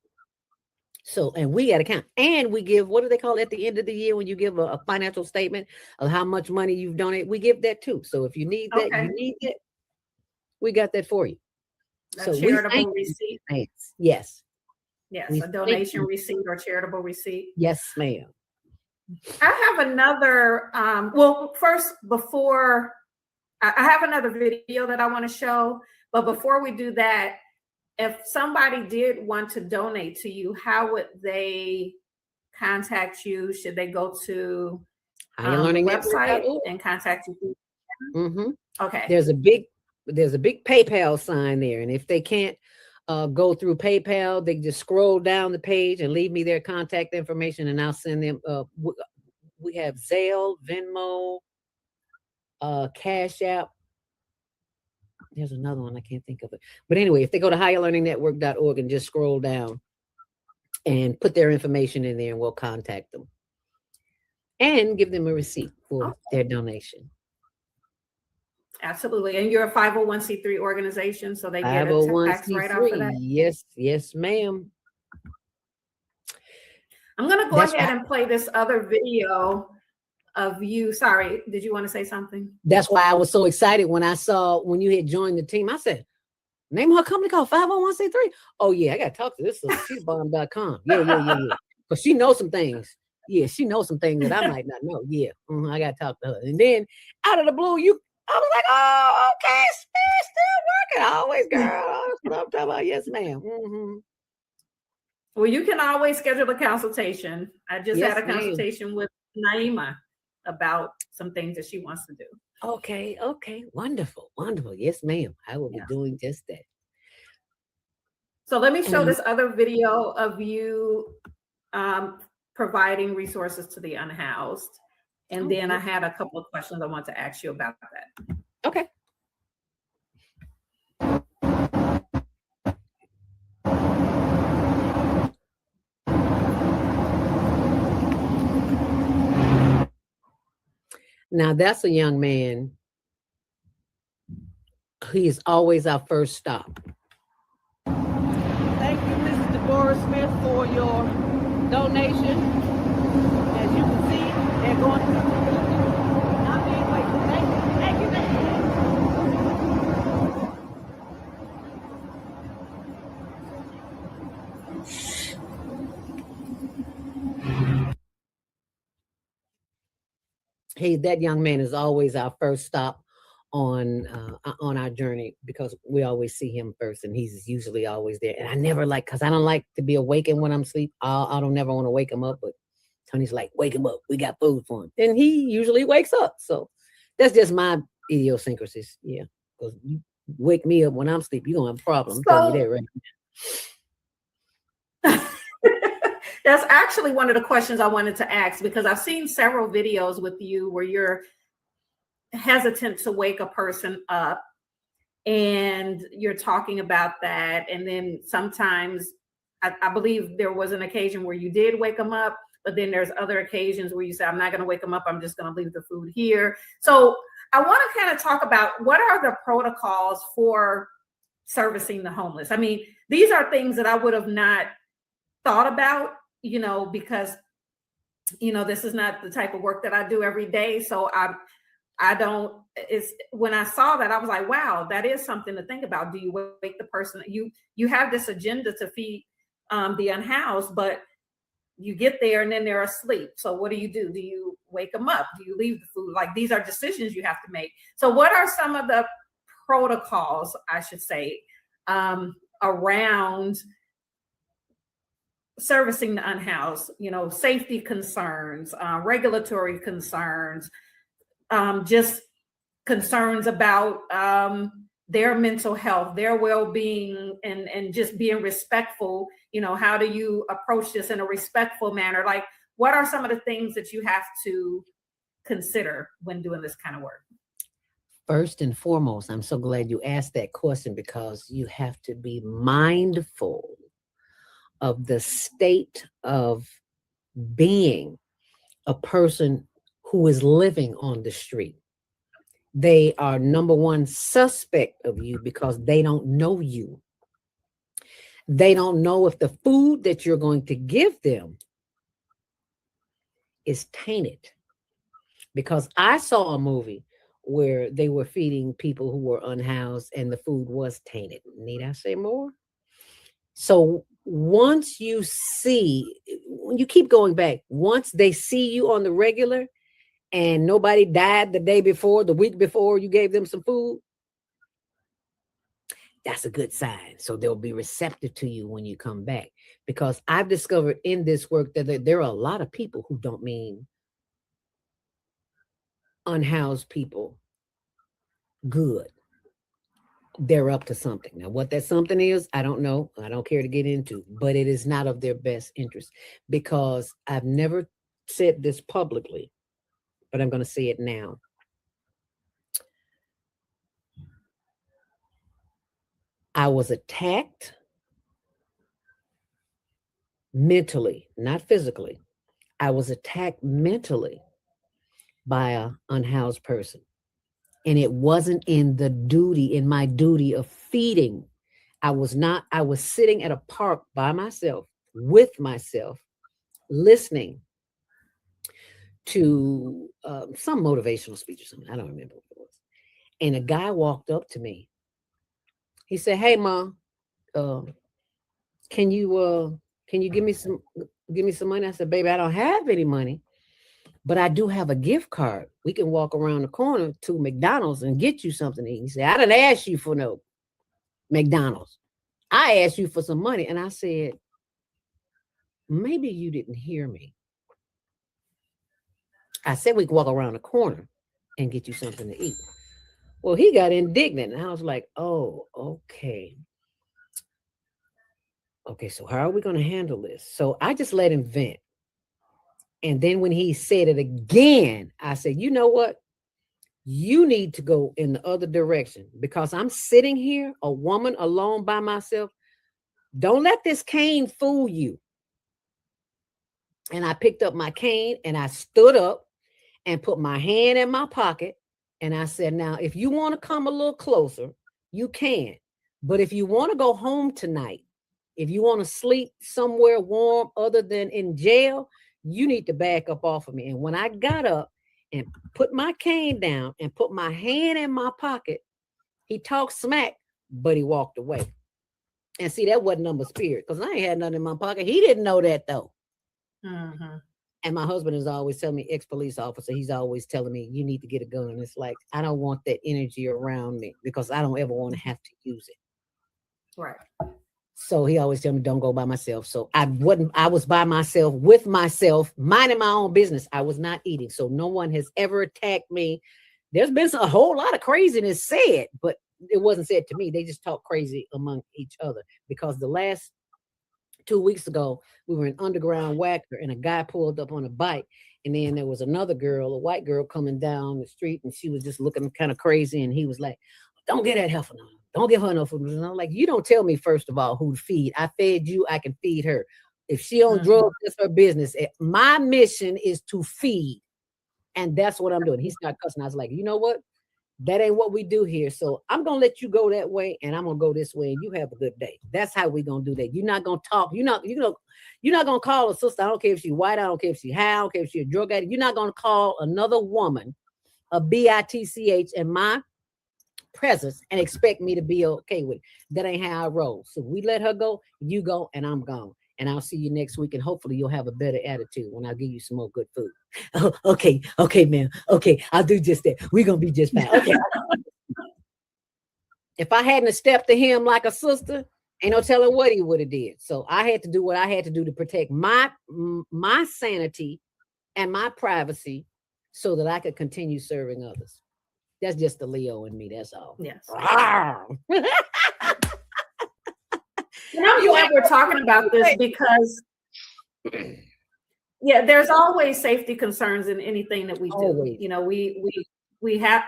So, and we got to count. And we give, what do they call it at the end of the year when you give a financial statement of how much money you've donated? We give that too. So if you need that, we got that for you. A charitable receipt. Yes. Yes, a donation receipt or charitable receipt. Yes, ma'am. I have another, first, before, I have another video that I want to show, but before we do that, if somebody did want to donate to you, how would they contact you? Should they go to the website and contact you? Mm-hmm. Okay. There's a big PayPal sign there, and if they can't go through PayPal, they just scroll down the page and leave me their contact information, and I'll send them. We have Zelle, Venmo, Cash App. There's another one, I can't think of it. But anyway, if they go to higherlearningnetwork.org and just scroll down and put their information in there, and we'll contact them and give them a receipt for their donation. Absolutely. And you're a 501c3 organization, so they get a tax write-off for that? Yes, ma'am. I'm going to go ahead and play this other video of you. Sorry, did you want to say something? That's why I was so excited when I saw when you had joined the team. I said, name her company called 501c3. Oh yeah, I got to talk to this. She's bomb.com. Yeah. But she knows some things. Yeah, she knows some things that I might not know. Yeah, I got to talk to her. And then out of the blue, I was like, oh, okay, still working. Always, girl. That's what I'm talking about. Yes, ma'am. Mm-hmm. Well, you can always schedule a consultation. I just had a consultation with Naima about some things that she wants to do. Okay. Wonderful. Yes, ma'am. I will be doing just that. So let me show this other video of you providing resources to the unhoused. And then I had a couple of questions I want to ask you about that. Okay. Now that's a young man. He is always our first stop. Thank you, Mrs. Deborah Smith, for your donation. As you can see, they're going to Thank you. That young man is always our first stop on our journey, because we always see him first, and he's usually always there. And I never because I don't like to be awakened when I'm asleep. I don't never want to wake him up, but Tony's like, wake him up. We got food for him. And he usually wakes up. So that's just my idiosyncrasies. Yeah. Because you wake me up when I'm asleep, you're going to have a problem. I'm telling you that right now. That's actually one of the questions I wanted to ask, because I've seen several videos with you where you're hesitant to wake a person up, and you're talking about that. And then sometimes I believe there was an occasion where you did wake them up, but then there's other occasions where you say, I'm not going to wake them up. I'm just going to leave the food here. So I want to kind of talk about what are the protocols for servicing the homeless. I mean, these are things that I would have not thought about, because, this is not the type of work that I do every day. So I don't, when I saw that, I was like, wow, that is something to think about. Do you wake the person, you have this agenda to feed the unhoused, but you get there and then they're asleep. So what do? Do you wake them up? Do you leave the food? Like, these are decisions you have to make. So what are some of the protocols, I should say, around servicing the unhoused, safety concerns, regulatory concerns, just concerns about their mental health, their well-being, and just being respectful. How do you approach this in a respectful manner? Like, what are some of the things that you have to consider when doing this kind of work? First and foremost, I'm so glad you asked that question, because you have to be mindful of the state of being a person who is living on the street. They are number one suspect of you because they don't know you. They don't know if the food that you're going to give them is tainted. Because I saw a movie where they were feeding people who were unhoused and the food was tainted. Need I say more? So once you when you keep going back, once they see you on the regular and nobody died the day before, the week before you gave them some food, that's a good sign. So they'll be receptive to you when you come back. Because I've discovered in this work that there are a lot of people who don't mean unhoused people good. They're up to something. Now, what that something is, I don't know. I don't care to get into, but it is not of their best interest, because I've never said this publicly, but I'm going to say it now. I was attacked mentally, not physically. I was attacked mentally by an unhoused person. And it wasn't in my duty of feeding. I was sitting at a park by myself, with myself, listening to some motivational speech or something. I don't remember what it was. And a guy walked up to me. He said, "Hey, Mom, can you give me some money?" I said, "Baby, I don't have any money, but I do have a gift card. We can walk around the corner to McDonald's and get you something to eat." He said, "I didn't ask you for no McDonald's. I asked you for some money." And I said, "Maybe you didn't hear me. I said we can walk around the corner and get you something to eat." Well, he got indignant. And I was like, "Oh, okay. Okay, so how are we going to handle this?" So I just let him vent. And then when he said it again, I said, "You know what? You need to go in the other direction, because I'm sitting here, a woman alone by myself. Don't let this cane fool you." And I picked up my cane and I stood up and put my hand in my pocket. And I said, "Now, if you want to come a little closer, you can. But if you want to go home tonight, if you want to sleep somewhere warm other than in jail, you need to back up off of me." And when I got up and put my cane down and put my hand in my pocket, he talked smack, but he walked away. And see, that wasn't number spirit, because I ain't had nothing in my pocket. He didn't know that, though. Mm-hmm. And my husband is always telling me, ex-police officer, he's always telling me, "You need to get a gun." And it's like, I don't want that energy around me, because I don't ever want to have to use it. Right. So he always tell me, "Don't go by myself." So I was by myself, with myself, minding my own business. I was not eating. So no one has ever attacked me. There's been a whole lot of craziness said, but it wasn't said to me. They just talk crazy among each other, because the last 2 weeks ago, we were in Underground Whacker, and a guy pulled up on a bike. And then there was another girl, a white girl, coming down the street, and she was just looking kind of crazy. And he was like, "Don't get that heifer no. Don't give her no food." And I'm like, "You don't tell me, first of all, who to feed. I fed you, I can feed her. If she on drugs, that's her business. My mission is to feed, and that's what I'm doing. He started cussing. I was like, you know what? That ain't what we do here. So I'm gonna let you go that way, and I'm gonna go this way, and you have a good day. That's how we gonna do that. You're not gonna talk. You're not gonna call a sister. I don't care if she's white. I don't care if she's high. I don't care if she's a drug addict. You're not gonna call another woman a bitch in my presence and expect me to be okay with it. That ain't how I roll. So we let her go. You go, and I'm gone. And I'll see you next week, and hopefully you'll have a better attitude when I give you some more good food. Oh, okay, ma'am. Okay, I'll do just that. We're gonna be just fine. Okay. If I hadn't stepped to him like a sister, ain't no telling what he would have did. So I had to do what I had to do to protect my sanity and my privacy so that I could continue serving others. That's just the Leo in me. That's all. Yes. And I'm glad we're talking about this because, yeah, there's always safety concerns in anything that we do. Always. You know, we have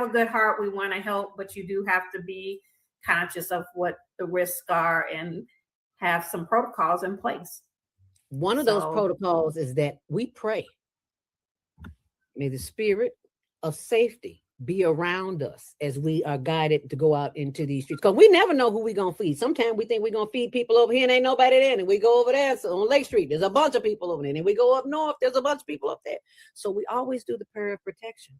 a good heart. We want to help, but you do have to be conscious of what the risks are and have some protocols in place. One of those protocols is that we pray. May the spirit of safety be around us as we are guided to go out into these streets. Because we never know who we're going to feed. Sometimes we think we're going to feed people over here and ain't nobody there. And we go over there on Lake Street. There's a bunch of people over there. And we go up north. There's a bunch of people up there. So we always do the prayer of protection.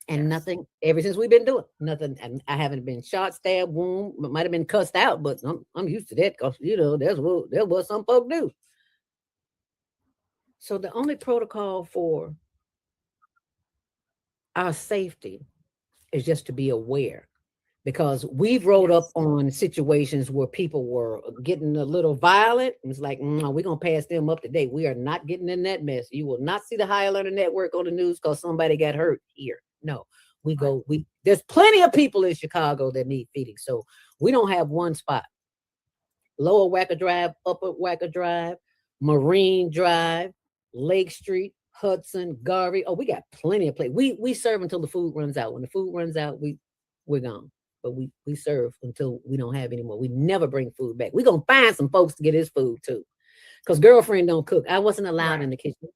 And nothing, ever since we've been doing nothing. And I haven't been shot, stabbed, wound, might have been cussed out, but I'm used to that because, you know, that's what some folk do. So the only protocol for our safety is just to be aware, because we've rolled up on situations where people were getting a little violent. It's like, no, we're going to pass them up today. We are not getting in that mess. You will not see the Higher Learning Network on the news because somebody got hurt here. No, there's plenty of people in Chicago that need feeding. So we don't have one spot. Lower Wacker Drive, Upper Wacker Drive, Marine Drive, Lake Street, Hudson, Garvey. Oh, we got plenty of place. We serve until the food runs out. When the food runs out, we're gone. But we serve until we don't have any more. We never bring food back. We're gonna find some folks to get his food too. Because girlfriend don't cook. I wasn't allowed in the kitchen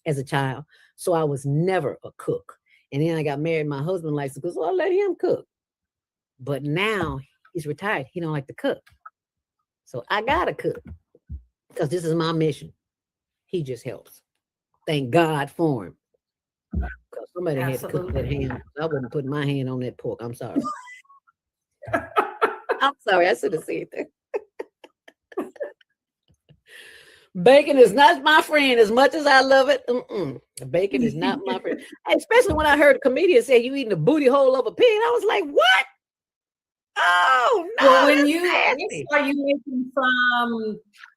as a child. So I was never a cook. And then I got married. My husband likes to cook, so I let him cook. But now he's retired. He don't like to cook. So I gotta cook. Because this is my mission. He just helps. Thank God for him. Because somebody had to cook that ham. I wouldn't put my hand on that pork. I'm sorry. I'm sorry. I should have said that. Bacon is not my friend as much as I love it. Bacon is not my friend. Especially when I heard a comedian say you eating the booty hole of a pig. I was like, what? Oh no! Well, when I saw you making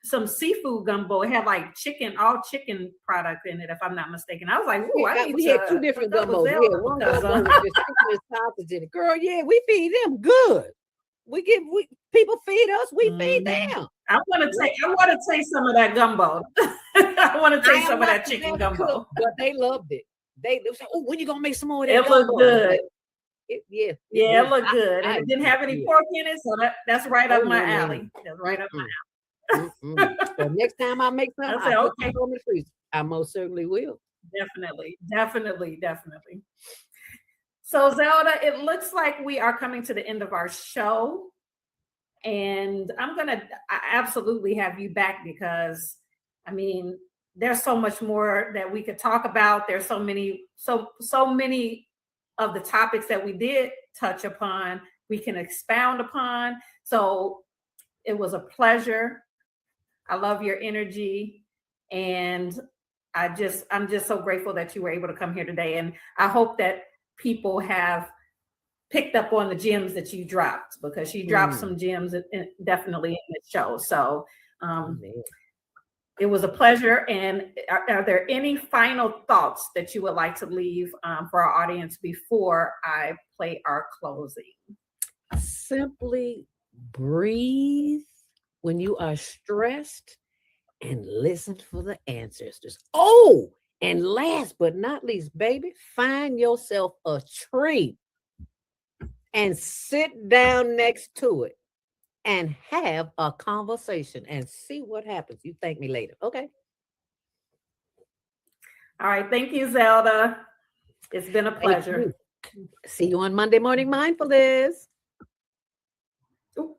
some seafood gumbo, it had like all chicken product in it, if I'm not mistaken. I was like, "Ooh, we had two different gumbos. Yeah, one gumbo with just chicken and sausage in it. Girl, yeah, we feed them good. People feed us, we feed them. I want to taste some of that gumbo. I want to taste some of that chicken gumbo. But they loved it. They said, "Oh, when you gonna make some more of that?" It looked good. It looked good. And it didn't have any pork in it, so that's right up my alley. That's right up my alley. So next time I make something, I put it on the freezer. I most certainly will. Definitely. So Zelda, it looks like we are coming to the end of our show. And I absolutely have you back because, I mean, there's so much more that we could talk about. There's so many of the topics that we did touch upon, we can expound upon. So it was a pleasure. I love your energy. And I'm just so grateful that you were able to come here today. And I hope that people have picked up on the gems that you dropped, because she dropped some gems definitely in the show. So it was a pleasure. And are there any final thoughts that you would like to leave for our audience before I play our closing? Simply breathe when you are stressed and listen for the answers. And last but not least, baby, find yourself a tree and sit down next to it and have a conversation and see what happens. You thank me later. Okay. All right. Thank you, Zelda. It's been a pleasure. See you on Monday Morning Mindfulness. Ooh.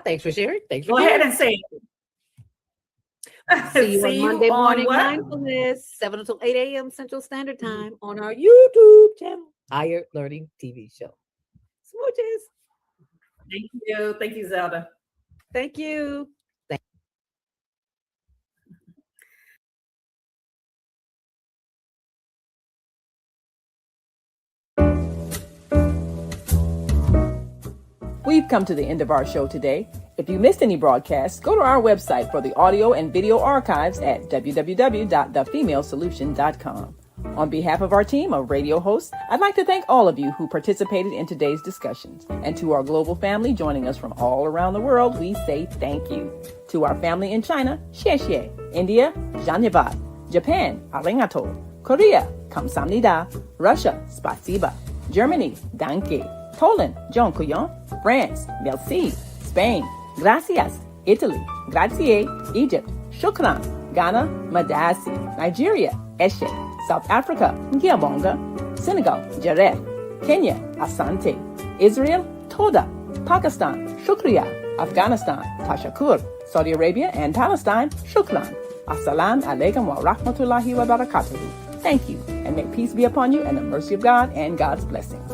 Thanks for sharing. Thanks for Go sharing. ahead and say it. See you on Monday Morning what? Mindfulness, 7 until 8 a.m. Central Standard Time on our YouTube channel, Higher Learning TV show. Smooches. Thank you. Thank you, Zelda. Thank you. We've come to the end of our show today. If you missed any broadcasts, go to our website for the audio and video archives at www.thefemalesolution.com. On behalf of our team of radio hosts, I'd like to thank all of you who participated in today's discussions. And to our global family joining us from all around the world, we say thank you. To our family in China, xie xie. India, dhanyavad. Japan, arigato. Korea, kamsamnida. Russia, spasiba. Germany, danke. Poland, dziękuję. France, merci. Spain, gracias. Italy, grazie. Egypt, shukran. Ghana, madasi. Nigeria, eshe. South Africa, ngiyabonga. Senegal, jareh. Kenya, asante. Israel, toda. Pakistan, shukriya. Afghanistan, tashakur. Saudi Arabia and Palestine, shukran. Assalamu alaikum wa rahmatullahi wa barakatuhu. Thank you, and may peace be upon you and the mercy of God and God's blessings.